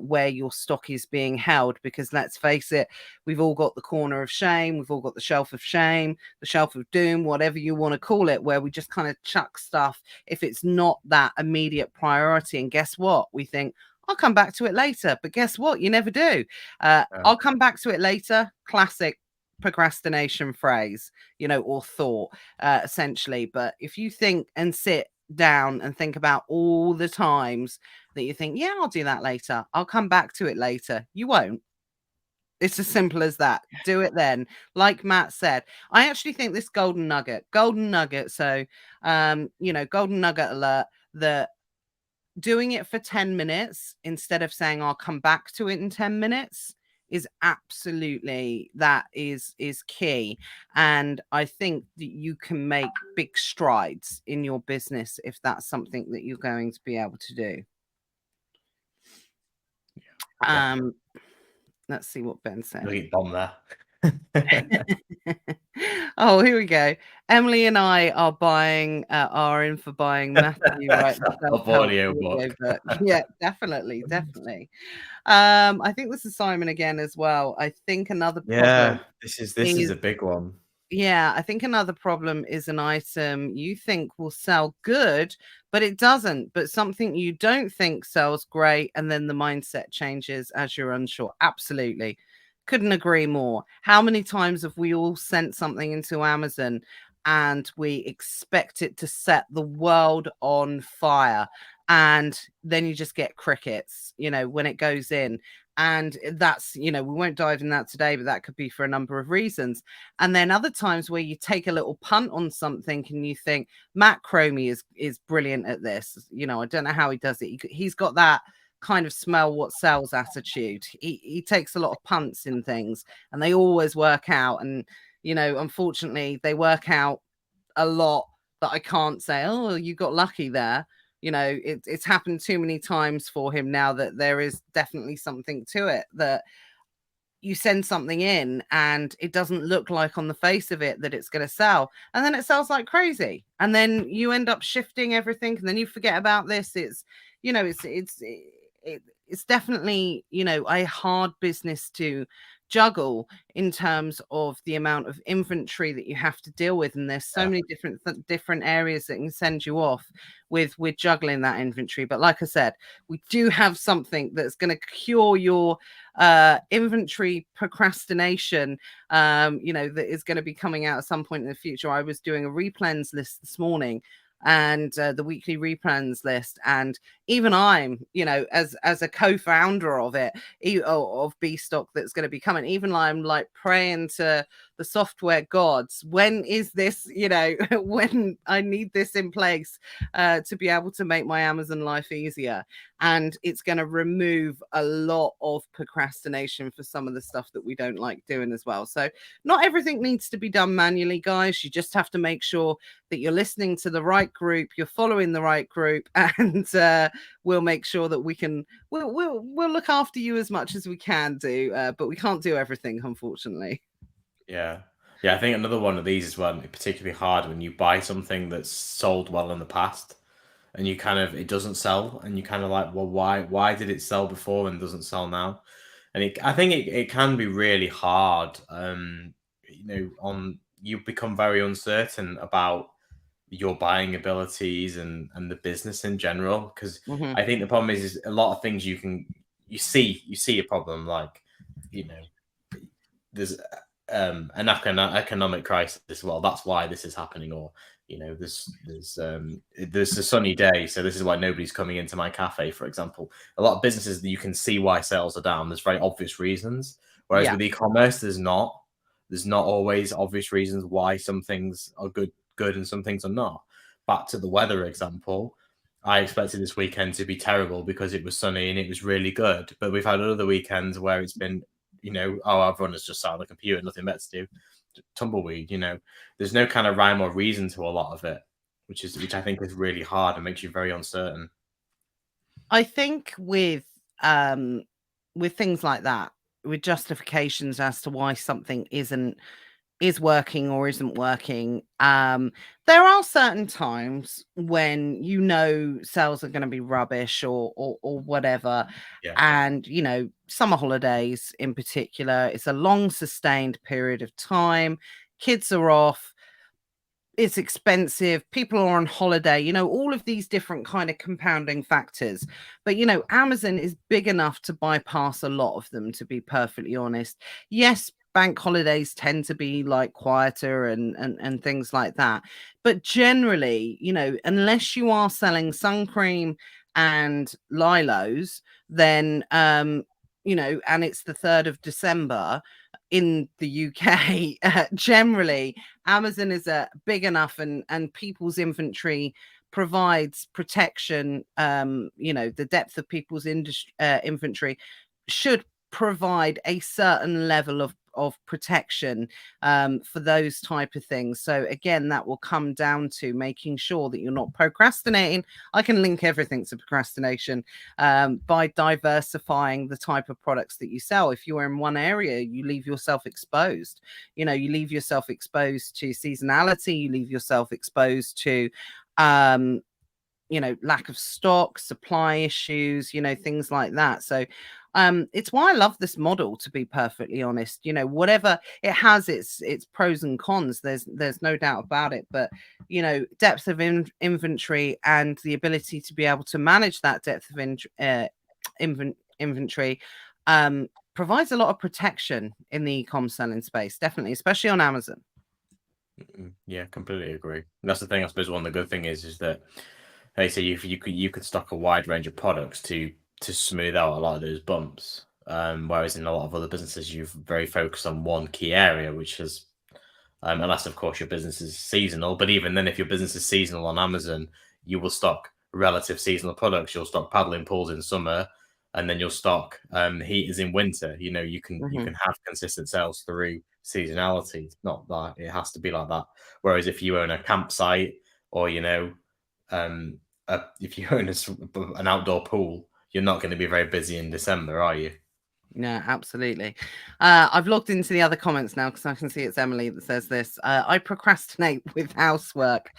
Speaker 1: where your stock is being held? Because let's face it, we've all got the corner of shame, we've all got the shelf of shame, the shelf of doom, whatever you want to call it, where we just kind of chuck stuff if it's not that immediate priority. And guess what? We think, I'll come back to it later. But guess what? You never do. I'll come back to it later. Classic procrastination phrase, or thought, essentially. But if you think and sit down and think about all the times that you think, yeah, I'll do that later, I'll come back to it later, you won't. It's as simple as that. Do it then. Like Matt said, I actually think this golden nugget. So, golden nugget alert, that doing it for 10 minutes instead of saying I'll come back to it in 10 minutes is absolutely, that is key. And I think that you can make big strides in your business if that's something that you're going to be able to do. Let's see what Ben said.
Speaker 2: Bomb there.
Speaker 1: Oh, here we go. Emily and I are in for buying Matthew, right?
Speaker 2: Audio book.
Speaker 1: Yeah, definitely. I think this is Simon again as well. I think another problem.
Speaker 2: This is a big one.
Speaker 1: Yeah, I think another problem is an item you think will sell good, but it doesn't. But something you don't think sells great, and then the mindset changes as you're unsure. Absolutely. Couldn't agree more. How many times have we all sent something into Amazon and we expect it to set the world on fire, and then you just get crickets, when it goes in? And that's, we won't dive in that today, but that could be for a number of reasons. And then other times where you take a little punt on something and you think, Matt Cromie is brilliant at this. I don't know how he does it. He's got that kind of smell what sells attitude. He takes a lot of punts in things and they always work out. And, unfortunately they work out a lot that I can't say, oh, you got lucky there. It's happened too many times for him now that there is definitely something to it, that you send something in and it doesn't look like on the face of it that it's going to sell, and then it sells like crazy, and then you end up shifting everything and then you forget about this. It's it's definitely a hard business to juggle in terms of the amount of inventory that you have to deal with, and there's so many different areas that can send you off with juggling that inventory. But like I said, we do have something that's going to cure your inventory procrastination, that is going to be coming out at some point in the future. I was doing a replens list this morning, and the weekly replans list. And even I'm, as a co-founder of it, of B Stock that's going to be coming, even I'm like praying to the software gods, when is this, when I need this in place to be able to make my Amazon life easier. And it's going to remove a lot of procrastination for some of the stuff that we don't like doing as well. So not everything needs to be done manually, guys. You just have to make sure that you're listening to the right group, you're following the right group, and we'll make sure that we'll look after you as much as we can do, but we can't do everything, unfortunately.
Speaker 2: Yeah. Yeah, I think another one of these is one particularly hard when you buy something that's sold well in the past and it doesn't sell, and you kind of like, well, why did it sell before and doesn't sell now? And I think it can be really hard. You become very uncertain about your buying abilities and the business in general, because
Speaker 1: Mm-hmm.
Speaker 2: I think the problem is a lot of things you see a problem, like, there's an economic crisis. Well, that's why this is happening. Or there's a sunny day, so this is why nobody's coming into my cafe, for example. A lot of businesses that you can see why sales are down, there's very obvious reasons, whereas with e-commerce there's not always obvious reasons why some things are good and some things are not. Back to the weather example, I expected this weekend to be terrible because it was sunny and it was really good, but we've had other weekends where it's been, everyone has just sat on the computer, nothing better to do, tumbleweed. There's no kind of rhyme or reason to a lot of it, which I think is really hard and makes you very uncertain.
Speaker 1: I think with things like that, with justifications as to why something is working or isn't working, there are certain times when sales are going to be rubbish or whatever.
Speaker 2: Yeah.
Speaker 1: And summer holidays in particular, it's a long sustained period of time, kids are off, it's expensive, people are on holiday, all of these different kind of compounding factors. But Amazon is big enough to bypass a lot of them, to be perfectly honest. Yes, bank holidays tend to be like quieter and things like that, but generally, unless you are selling sun cream and lilos, then and it's the 3rd of December in the UK, generally Amazon is big enough, and people's inventory provides protection. The depth of people's inventory should provide a certain level of protection for those type of things. So again, that will come down to making sure that you're not procrastinating. I can link everything to procrastination by diversifying the type of products that you sell. If you're in one area, you leave yourself exposed. You leave yourself exposed to seasonality, you leave yourself exposed to lack of stock, supply issues, things like that. So it's why I love this model, to be perfectly honest. Whatever it has, its pros and cons, there's no doubt about it. But depth of inventory and the ability to be able to manage that depth of inventory provides a lot of protection in the e-com selling space, definitely, especially on Amazon.
Speaker 2: Yeah, completely agree. That's the thing. I suppose one of the good thing is that, hey, so you could stock a wide range of products to smooth out a lot of those bumps. Whereas in a lot of other businesses, you're very focused on one key area, which is, unless of course your business is seasonal. But even then, if your business is seasonal on Amazon, you will stock relative seasonal products. You'll stock paddling pools in summer, and then you'll stock heaters in winter. You can have consistent sales through seasonality. Not that it has to be like that. Whereas if you own a campsite, or if you own an outdoor pool, you're not going to be very busy in December, are you?
Speaker 1: Yeah, absolutely. I've logged into the other comments now because I can see it's Emily that says this. I procrastinate with housework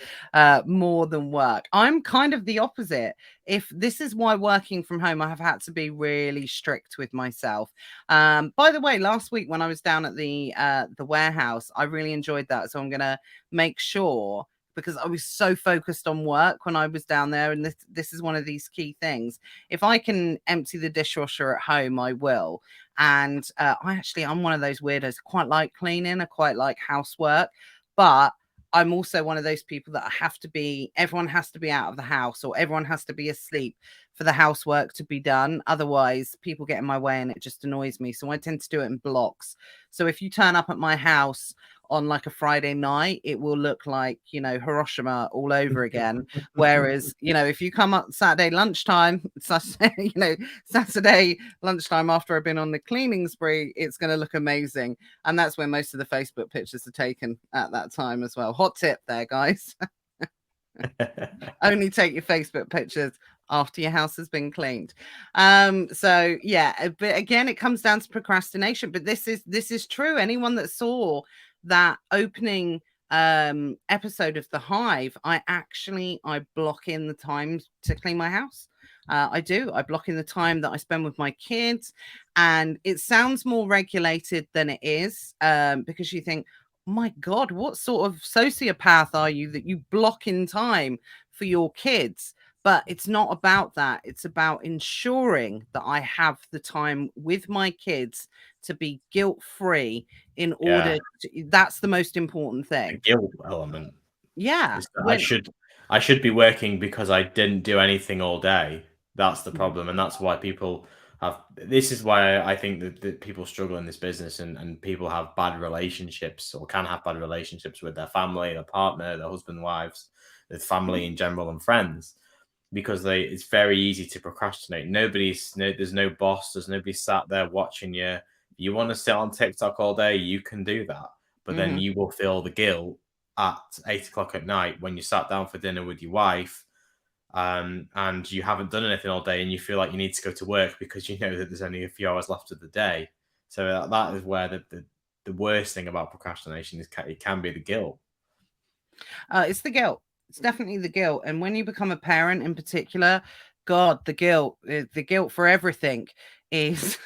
Speaker 1: more than work. I'm kind of the opposite. If this is why working from home, I have had to be really strict with myself. By the way, last week when I was down at the warehouse, I really enjoyed that. So I'm going to make sure, because I was so focused on work when I was down there. And this is one of these key things. If I can empty the dishwasher at home, I will. And I'm one of those weirdos. I quite like cleaning. I quite like housework. But I'm also one of those people that everyone has to be out of the house, or everyone has to be asleep for the housework to be done. Otherwise, people get in my way and it just annoys me. So I tend to do it in blocks. So if you turn up at my house on like a Friday night, it will look like, Hiroshima all over again. Whereas, if you come up Saturday lunchtime, Saturday lunchtime after I've been on the cleaning spree, it's going to look amazing. And that's where most of the Facebook pictures are taken at that time as well. Hot tip there, guys. Only take your Facebook pictures after your house has been cleaned. So yeah, but again, it comes down to procrastination. But this is true. Anyone that saw that opening episode of The Hive, I block in the time to clean my house. I block in the time that I spend with my kids, and it sounds more regulated than it is, because you think, my God, what sort of sociopath are you that you block in time for your kids? But it's not about that. It's about ensuring that I have the time with my kids to be guilt-free in order to, that's the most important thing.
Speaker 2: The guilt element.
Speaker 1: Yeah.
Speaker 2: I should be working because I didn't do anything all day. That's the problem. And that's why this is why I think that people struggle in this business, and people have bad relationships, or can have bad relationships with their family, their partner, their husband, wives, their family in general, and friends, because it's very easy to procrastinate. There's no boss, there's nobody sat there watching you. You want to sit on TikTok all day, you can do that. But then you will feel the guilt at 8 o'clock at night when you sat down for dinner with your wife, and you haven't done anything all day, and you feel like you need to go to work because you know that there's only a few hours left of the day. So that is where the worst thing about procrastination is it can be the guilt.
Speaker 1: It's the guilt. It's definitely the guilt. And when you become a parent in particular, God, the guilt for everything is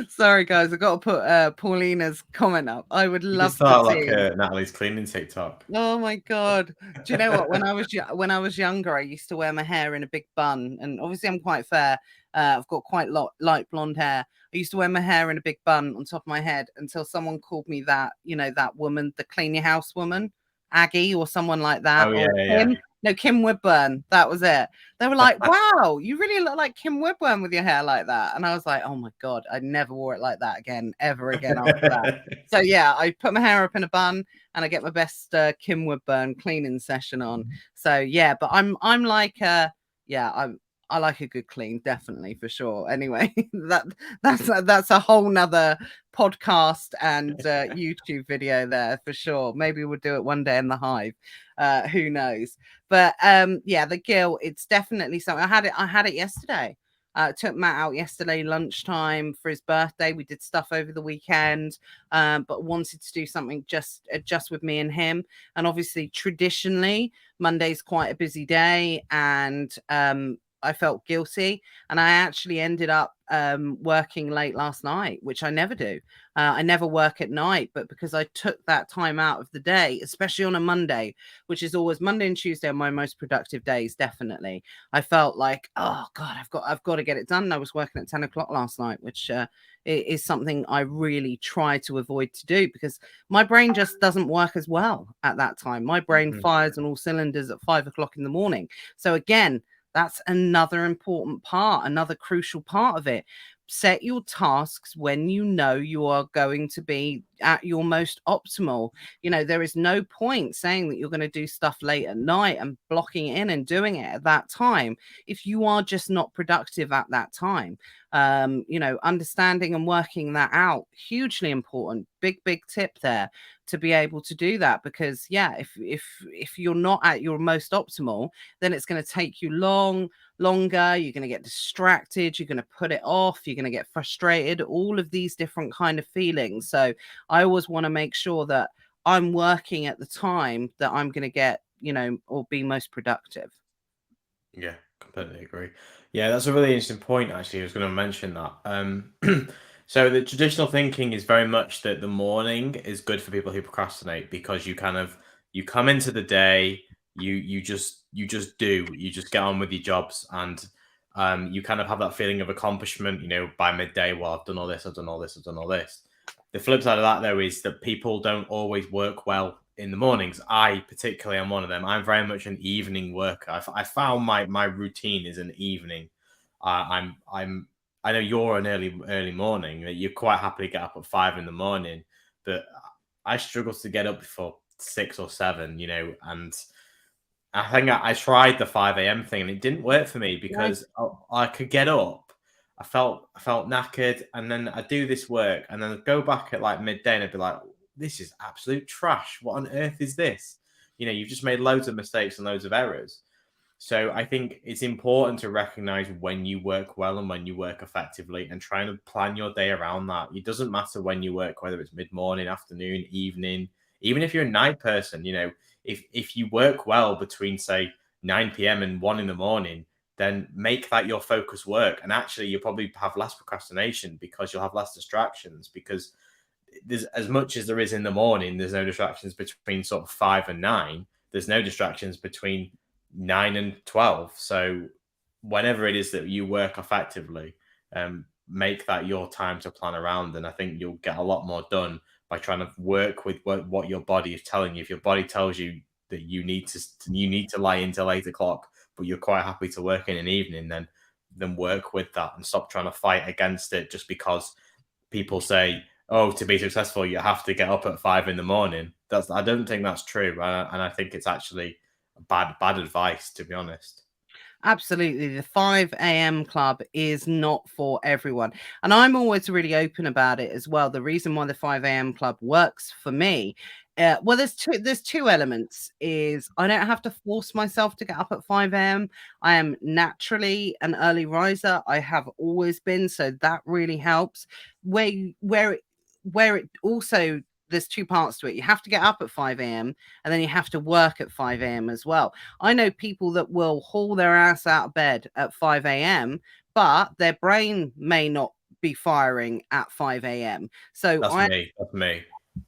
Speaker 1: sorry guys, I've got to put Paulina's comment up. I would love to
Speaker 2: start
Speaker 1: see
Speaker 2: like Natalie's cleaning TikTok.
Speaker 1: Oh my God. Do you know what? When I was younger, I used to wear my hair in a big bun, and obviously I'm quite fair. I've got quite light blonde hair. I used to wear my hair in a big bun on top of my head until someone called me that, that woman, the clean your house woman, Aggie, or someone like that.
Speaker 2: Oh,
Speaker 1: or
Speaker 2: yeah,
Speaker 1: Kim. No, Kim Woodburn. That was it. They were like, wow, you really look like Kim Woodburn with your hair like that. And I was like, oh my God, I never wore it like that again, ever again after that. So yeah, I put my hair up in a bun and I get my best Kim Woodburn cleaning session on. So yeah, but I'm like, I like a good clean, definitely, for sure. Anyway, that's a whole nother podcast and YouTube video there for sure. Maybe we'll do it one day in The Hive. Who knows? But yeah, the guilt, it's definitely something. I had it yesterday. Took Matt out yesterday lunchtime for his birthday. We did stuff over the weekend, but wanted to do something just with me and him. And obviously, traditionally, Monday's quite a busy day, and I felt guilty, and I actually ended up working late last night, which I never do. I never work at night, but because I took that time out of the day, especially on a Monday, which is always Monday and Tuesday are my most productive days, definitely. I felt like, oh God, I've got to get it done. And I was working at 10 o'clock last night, which is something I really try to avoid to do, because my brain just doesn't work as well at that time. My brain fires on all cylinders at 5 o'clock in the morning. So again, that's another important part, another crucial part of it. Set your tasks when you know you are going to be at your most optimal. There is no point saying that you're going to do stuff late at night and blocking it in and doing it at that time if you are just not productive at that time. Understanding and working that out, hugely important. Big tip there to be able to do that, because yeah, if you're not at your most optimal, then it's going to take you longer, you're going to get distracted, you're going to put it off, you're going to get frustrated, all of these different kind of feelings. So I always want to make sure that I'm working at the time that I'm going to get, or be most productive.
Speaker 2: Yeah, completely agree. Yeah, that's a really interesting point, actually. I was going to mention that. So the traditional thinking is very much that the morning is good for people who procrastinate, because you come into the day, you just get on with your jobs, and you kind of have that feeling of accomplishment, by midday. Well, I've done all this, I've done all this, I've done all this. The flip side of that, though, is that people don't always work well in the mornings. I particularly am one of them. I'm very much an evening worker. I found my routine is an evening. I'm I know you're an early morning. That you quite happily get up at 5 in the morning, but I struggle to get up before 6 or 7. And I think I tried the 5 a.m. thing and it didn't work for me
Speaker 1: Right.
Speaker 2: because I could get up. I felt knackered, and then I do this work, and then I'd go back at like midday, and I'd be like, "This is absolute trash. What on earth is this?" You've just made loads of mistakes and loads of errors. So I think it's important to recognize when you work well and when you work effectively, and trying to plan your day around that. It doesn't matter when you work, whether it's mid morning, afternoon, evening, even if you're a night person. If you work well between say 9 p.m. and 1 in the morning, then make that your focus work. And actually, you'll probably have less procrastination because you'll have less distractions. Because there's as much as there is in the morning, there's no distractions between sort of 5 and 9. There's no distractions between 9 and 12. So whenever it is that you work effectively, make that your time to plan around. And I think you'll get a lot more done by trying to work with what your body is telling you. If your body tells you that you need to lie until 8 o'clock, but you're quite happy to work in an evening, then work with that and stop trying to fight against it just because people say, "Oh, to be successful, you have to get up at 5 in the morning." I don't think that's true, and I think it's actually bad advice, to be honest.
Speaker 1: Absolutely. The 5 a.m. club is not for everyone. And I'm always really open about it as well. The reason why the 5 a.m. club works for me, well, there's two elements. Is I don't have to force myself to get up at 5 a.m. I am naturally an early riser. I have always been, so that really helps. Where it also, there's two parts to it. You have to get up at 5 a.m. and then you have to work at 5 a.m. as well. I know people that will haul their ass out of bed at 5 a.m., but their brain may not be firing at 5 a.m. So
Speaker 2: That's me. That's me.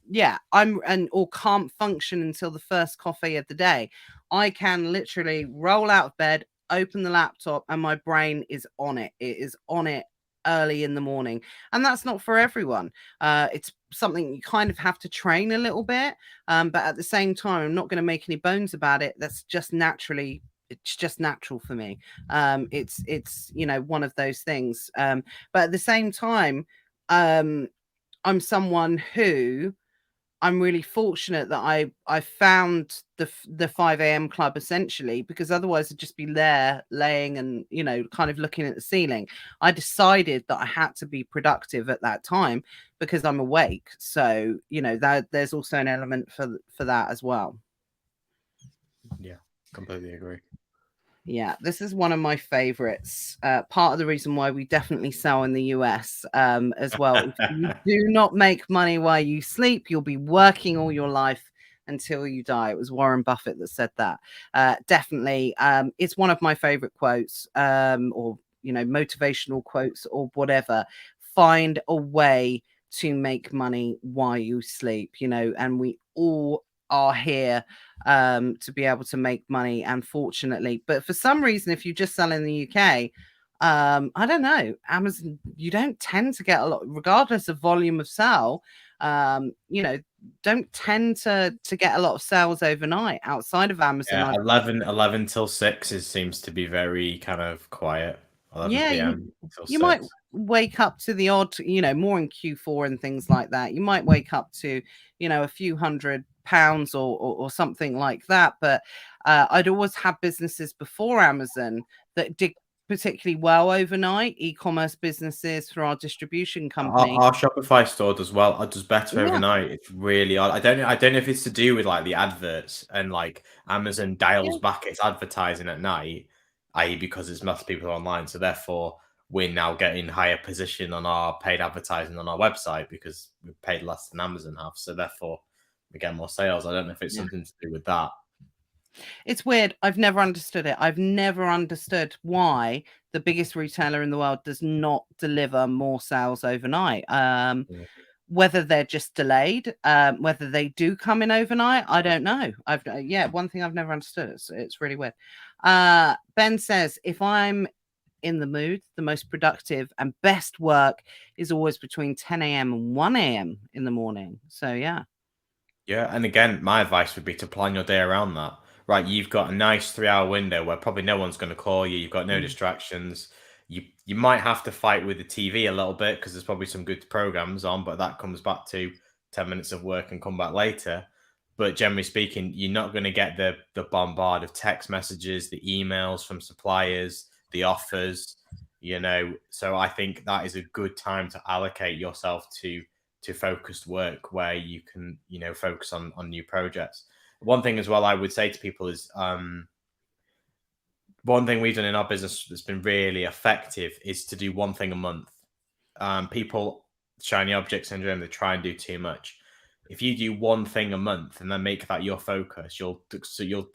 Speaker 1: yeah, or can't function until the first coffee of the day. I can literally roll out of bed, open the laptop, and my brain is on it. It is on it early in the morning. And that's not for everyone. It's something you kind of have to train a little bit. But at the same time, I'm not going to make any bones about it. That's just naturally, it's just natural for me. It's one of those things. But at the same time, I'm someone who, I'm really fortunate that I found the 5 a.m. club essentially, because otherwise I'd just be there laying and kind of looking at the ceiling. I decided that I had to be productive at that time because I'm awake. So that there's also an element for that as well.
Speaker 2: Yeah, completely agree.
Speaker 1: Yeah, this is one of my favorites. Part of the reason why we definitely sell in the US as well. If you do not make money while you sleep, you'll be working all your life until you die. It was Warren Buffett that said that. Definitely. It's one of my favorite quotes, or motivational quotes or whatever. Find a way to make money while you sleep, and we all are here to be able to make money, unfortunately. But for some reason, if you just sell in the UK, I don't know, Amazon, you don't tend to get a lot, regardless of volume of sale, don't tend to get a lot of sales overnight outside of Amazon.
Speaker 2: Yeah, 11 till 6 seems to be very kind of quiet. 11
Speaker 1: Yeah,
Speaker 2: p.m. till
Speaker 1: you might
Speaker 2: 6.
Speaker 1: wake up to the odd, more in Q4 and things like that. You might wake up to, a few £100 or something like that. But I'd always had businesses before Amazon that did particularly well overnight, e-commerce businesses through our distribution company.
Speaker 2: Our Shopify store does well. It does better
Speaker 1: Yeah,
Speaker 2: overnight. It's really odd. I don't know if it's to do with like the adverts and like Amazon dials
Speaker 1: yeah.
Speaker 2: back its advertising at night, i.e., because there's less people online. So therefore, we're now getting higher position on our paid advertising on our website because we've paid less than Amazon have. So therefore, we get more sales. I don't know if it's
Speaker 1: Yeah.
Speaker 2: something to do with that.
Speaker 1: It's weird. I've never understood it. I've never understood why the biggest retailer in the world does not deliver more sales overnight.
Speaker 2: Yeah.
Speaker 1: Whether they're just delayed, whether they do come in overnight, I don't know. One thing I've never understood. It's really weird. Ben says, if I'm in the mood, the most productive and best work is always between 10 a.m. and 1 a.m. in the morning. So, yeah.
Speaker 2: Yeah, and again, my advice would be to plan your day around that. Right, you've got a nice 3 hour window where probably no one's going to call you. You've got no
Speaker 1: Mm.
Speaker 2: distractions. You might have to fight with the TV a little bit because there's probably some good programs on, but that comes back to 10 minutes of work and come back later. But generally speaking, you're not going to get the bombard of text messages, the emails from suppliers, the offers. So I think that is a good time to allocate yourself to focused work where you can focus on new projects. One thing as well I would say to people is one thing we've done in our business that's been really effective is to do one thing a month. People shiny object syndrome, they try and do too much. If you do one thing a month and then make that your focus, you'll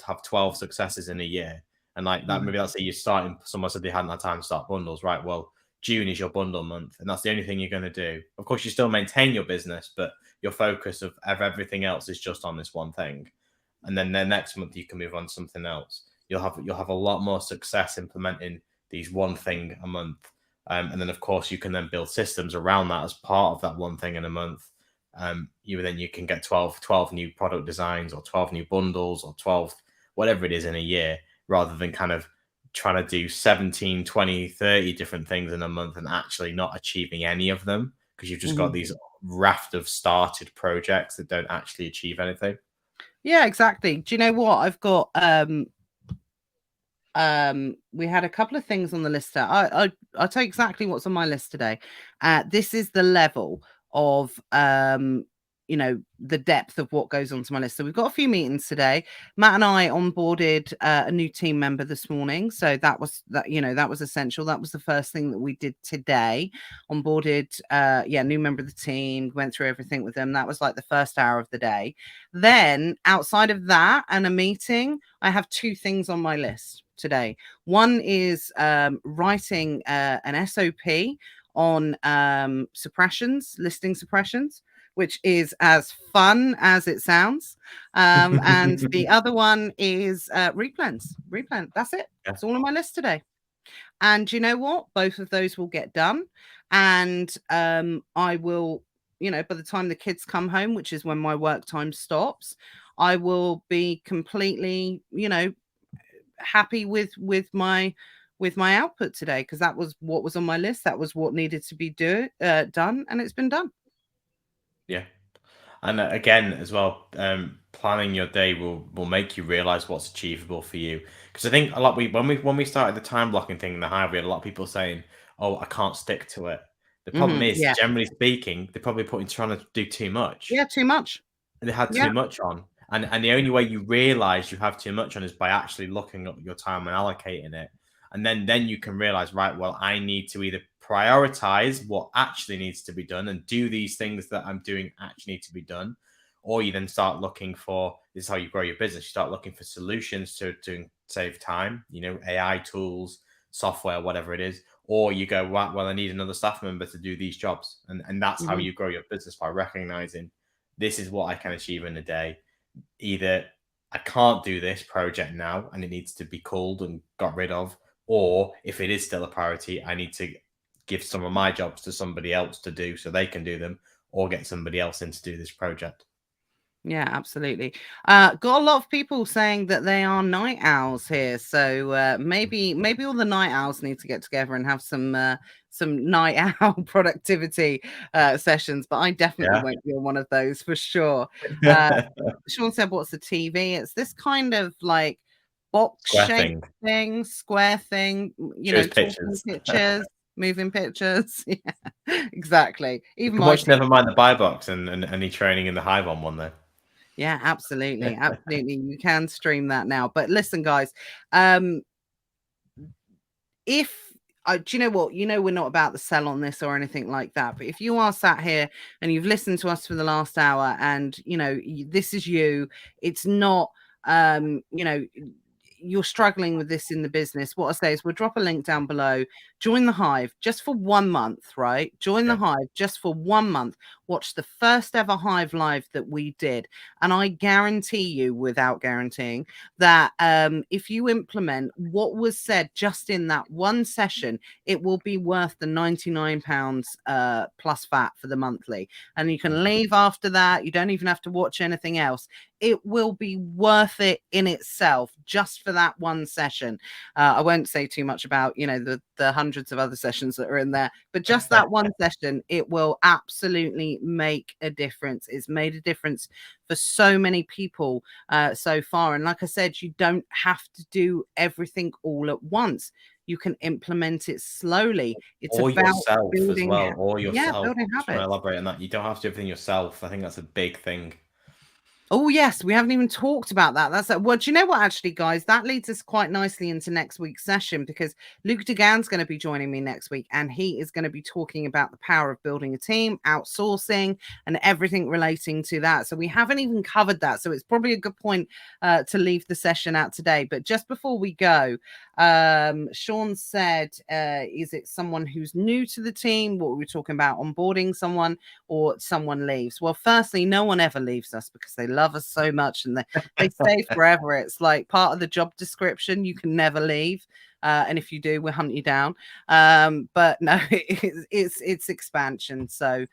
Speaker 2: have 12 successes in a year. And like that, maybe that's say you're starting. Someone said they hadn't had time to start bundles, right? Well, June is your bundle month, and that's the only thing you're going to do. Of course, you still maintain your business, but your focus of everything else is just on this one thing. And then the next month you can move on to something else. You'll have a lot more success implementing these one thing a month. And then, of course, you can then build systems around that as part of that one thing in a month. You can get 12 new product designs or 12 new bundles or 12, whatever it is in a year, rather than kind of trying to do 17, 20, 30 different things in a month and actually not achieving any of them because you've just got these raft of started projects that don't actually achieve anything.
Speaker 1: Yeah, exactly. Do you know what? I've got we had a couple of things on the list. I'll tell you exactly what's on my list today. This is the level of the depth of what goes onto my list. So we've got a few meetings today. Matt and I onboarded a new team member this morning, so that was essential. That was the first thing that we did today. Onboarded new member of the team, went through everything with them. That was like the first hour of the day. Then outside of that and a meeting, I have two things on my list today. One is writing an SOP on listing suppressions, which is as fun as it sounds. And the other one is replens. That's it. Yeah. It's all on my list today. And you know what? Both of those will get done. And I will, by the time the kids come home, which is when my work time stops, I will be completely, happy with my output today, because that was what was on my list. That was what needed to be done, and it's been done.
Speaker 2: Yeah. And again, as well, planning your day will make you realize what's achievable for you. Because I think a lot when we started the time blocking thing in the Hive, we had a lot of people saying, "Oh, I can't stick to it." The problem is, generally speaking, they're probably trying to do too much.
Speaker 1: Yeah, too much.
Speaker 2: They had too much on, and the only way you realize you have too much on is by actually looking at your time and allocating it, and then you can realize, right, well, I need to either prioritize what actually needs to be done and do these things that I'm doing actually need to be done, or you then start looking for, this is how you grow your business, you start looking for solutions to save time, AI tools, software, whatever it is, or you go, right, well, I need another staff member to do these jobs, and that's how you grow your business, by recognizing this is what I can achieve in a day. Either I can't do this project now and it needs to be culled and got rid of, or if it is still a priority, I need to give some of my jobs to somebody else to do so they can do them, or get somebody else in to do this project.
Speaker 1: Yeah, absolutely. Got a lot of people saying that they are night owls here, so maybe all the night owls need to get together and have some night owl productivity sessions. But I definitely won't be on one of those for sure. Sean said, "What's the TV?" It's this kind of like box-shaped thing, square thing.
Speaker 2: Pictures.
Speaker 1: Pictures. Moving pictures. Yeah, exactly.
Speaker 2: Even watch Never Mind the Buy Box and any training in the Hive on one, though.
Speaker 1: Yeah, absolutely. Absolutely. You can stream that now. But listen, guys, if do you know what? We're not about the sell on this or anything like that. But if you are sat here and you've listened to us for the last hour and, this is you, it's not, you're struggling with this in the business, what I say is we'll drop a link down below. join the Hive just for 1 month, right? Join the Hive just for 1 month. Watch the first ever Hive live that we did. And I guarantee you, without guaranteeing, that if you implement what was said just in that one session, it will be worth the £99 plus VAT for the monthly. And you can leave after that. You don't even have to watch anything else. It will be worth it in itself just for that one session. I won't say too much about, the hundreds of other sessions that are in there, but just that one session, it will absolutely make a difference. It's made a difference for so many people so far. And like I said, you don't have to do everything all at once. You can implement it slowly. It's
Speaker 2: or
Speaker 1: about
Speaker 2: yourself as
Speaker 1: building,
Speaker 2: well, or yourself.
Speaker 1: building
Speaker 2: Just want to
Speaker 1: habits.
Speaker 2: elaborate on that. You don't have to do everything yourself. I think that's a big thing.
Speaker 1: Oh, yes, we haven't even talked about that. Well, do you know what, actually, guys? That leads us quite nicely into next week's session, because Luke DeGan's going to be joining me next week, and he is going to be talking about the power of building a team, outsourcing, and everything relating to that. So we haven't even covered that. So it's probably a good point to leave the session out today. But just before we go, Sean said, is it someone who's new to the team? What were we talking about? Onboarding someone, or someone leaves? Well, firstly, no one ever leaves us because they love us so much, and they stay forever. It's like part of the job description. You can never leave. And if you do, we'll hunt you down. But no, it's expansion. So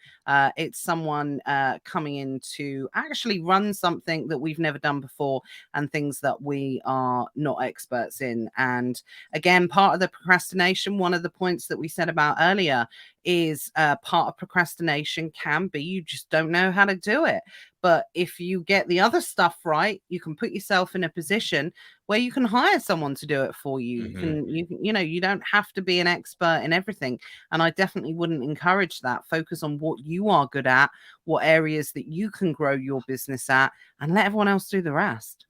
Speaker 1: it's someone coming in to actually run something that we've never done before, and things that we are not experts in. And again, part of the procrastination, one of the points that we said about earlier, is part of procrastination can be you just don't know how to do it. But if you get the other stuff right, you can put yourself in a position where you can hire someone to do it for you. You don't have to be an expert in everything. And I definitely wouldn't encourage that. Focus on what you are good at, what areas that you can grow your business at, and let everyone else do the rest.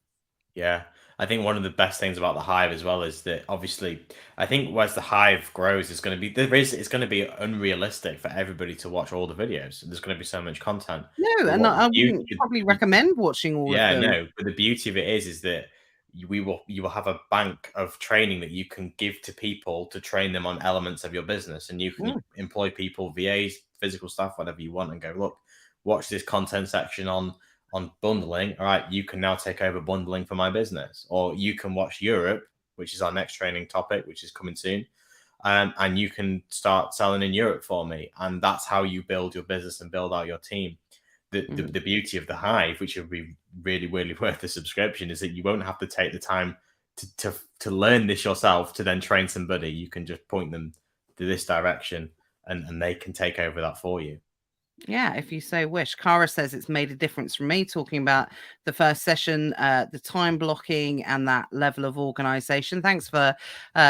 Speaker 2: Yeah. I think one of the best things about the Hive as well is that, obviously, I think as the Hive grows, it's going to be unrealistic for everybody to watch all the videos. There's going to be so much content.
Speaker 1: No,
Speaker 2: But
Speaker 1: and
Speaker 2: what the
Speaker 1: I
Speaker 2: beauty,
Speaker 1: wouldn't probably recommend watching all of
Speaker 2: yeah,
Speaker 1: them.
Speaker 2: no, but the beauty of it is that you will have a bank of training that you can give to people to train them on elements of your business, and you can employ people, VAs, physical staff, whatever you want, and go, look, watch this content section on bundling. All right, you can now take over bundling for my business, or you can watch Europe, which is our next training topic, which is coming soon. And you can start selling in Europe for me. And that's how you build your business and build out your team. The beauty of the Hive, which will be really, really worth the subscription, is that you won't have to take the time to learn this yourself to then train somebody. You can just point them to this direction, and they can take over that for you.
Speaker 1: Yeah, if you so wish. Cara says it's made a difference for me, talking about the first session, the time blocking, and that level of organization. Thanks for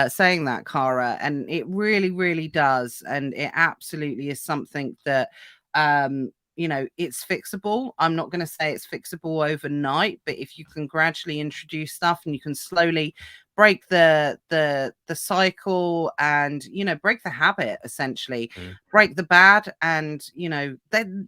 Speaker 1: saying that, Cara. And it really, really does. And it absolutely is something that, it's fixable. I'm not going to say it's fixable overnight, but if you can gradually introduce stuff, and you can slowly break the cycle, and break the habit, essentially break the bad. And then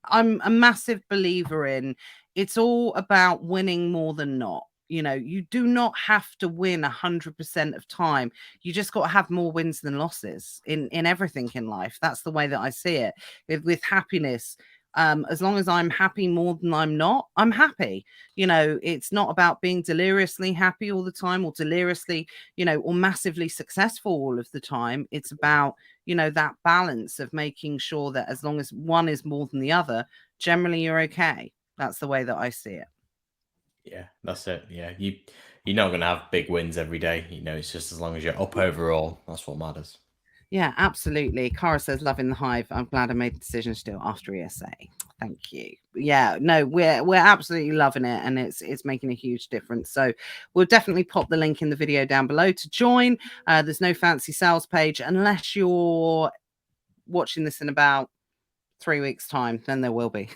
Speaker 1: I'm a massive believer in, it's all about winning more than not. You do not have to win 100% of time. You just got to have more wins than losses in everything in life. That's the way that I see it. With happiness, as long as I'm happy more than I'm not, I'm happy. It's not about being deliriously happy all the time, or deliriously, or massively successful all of the time. It's about, that balance of making sure that as long as one is more than the other, generally you're okay. That's the way that I see it.
Speaker 2: Yeah, that's it. Yeah, you're not going to have big wins every day. It's just as long as you're up overall, that's what matters.
Speaker 1: Yeah, absolutely. Cara says, loving the Hive. I'm glad I made the decision to do it after ESA. Thank you. Yeah, no, we're absolutely loving it, and it's making a huge difference. So we'll definitely pop the link in the video down below to join. There's no fancy sales page unless you're watching this in about 3 weeks' time, then there will be.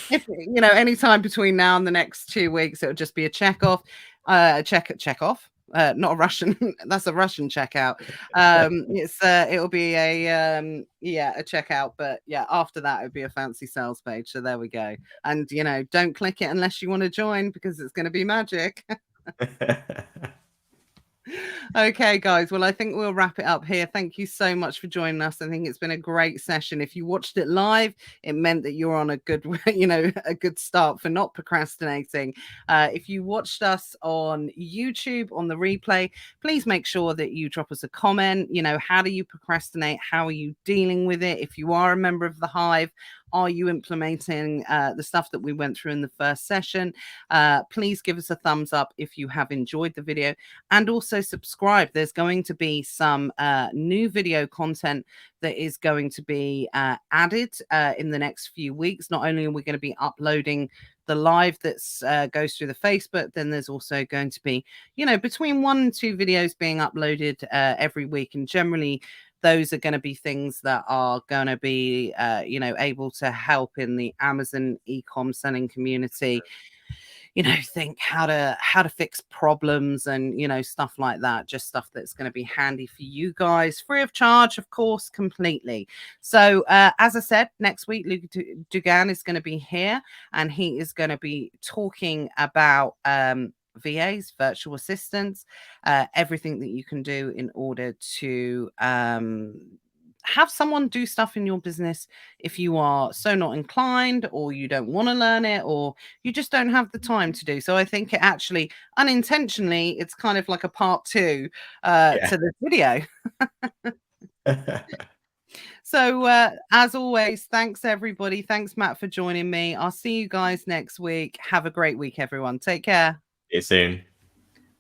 Speaker 1: If anytime between now and the next 2 weeks, it'll just be a check off, check off. Not a Russian. That's a Russian checkout. It'll be a checkout, but yeah, after that it'll be a fancy sales page. So there we go. And don't click it unless you want to join, because it's going to be magic. Okay, guys. Well, I think we'll wrap it up here. Thank you so much for joining us. I think it's been a great session. If you watched it live, it meant that you're on a good, a good start for not procrastinating. If you watched us on YouTube on the replay, please make sure that you drop us a comment. How do you procrastinate? How are you dealing with it? If you are a member of the Hive, are you implementing the stuff that we went through in the first session? Please give us a thumbs up if you have enjoyed the video, and also subscribe. There's going to be some new video content that is going to be added in the next few weeks. Not only are we going to be uploading the live that's goes through the Facebook, then there's also going to be, between 1 and 2 videos being uploaded every week. And generally, those are going to be things that are going to be, able to help in the Amazon e-com selling community. Think how to fix problems and, stuff like that. Just stuff that's going to be handy for you guys, free of charge, of course, completely. So, as I said, next week, Luke Dugan is going to be here, and he is going to be talking about VAs, virtual assistants, everything that you can do in order to have someone do stuff in your business if you are so not inclined, or you don't want to learn it, or you just don't have the time to do. So I think it actually unintentionally, it's kind of like a part 2 to this video. So as always, thanks everybody. Thanks, Matt, for joining me. I'll see you guys next week. Have a great week, everyone. Take care.
Speaker 2: See you soon.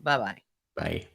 Speaker 1: Bye-bye.
Speaker 2: Bye.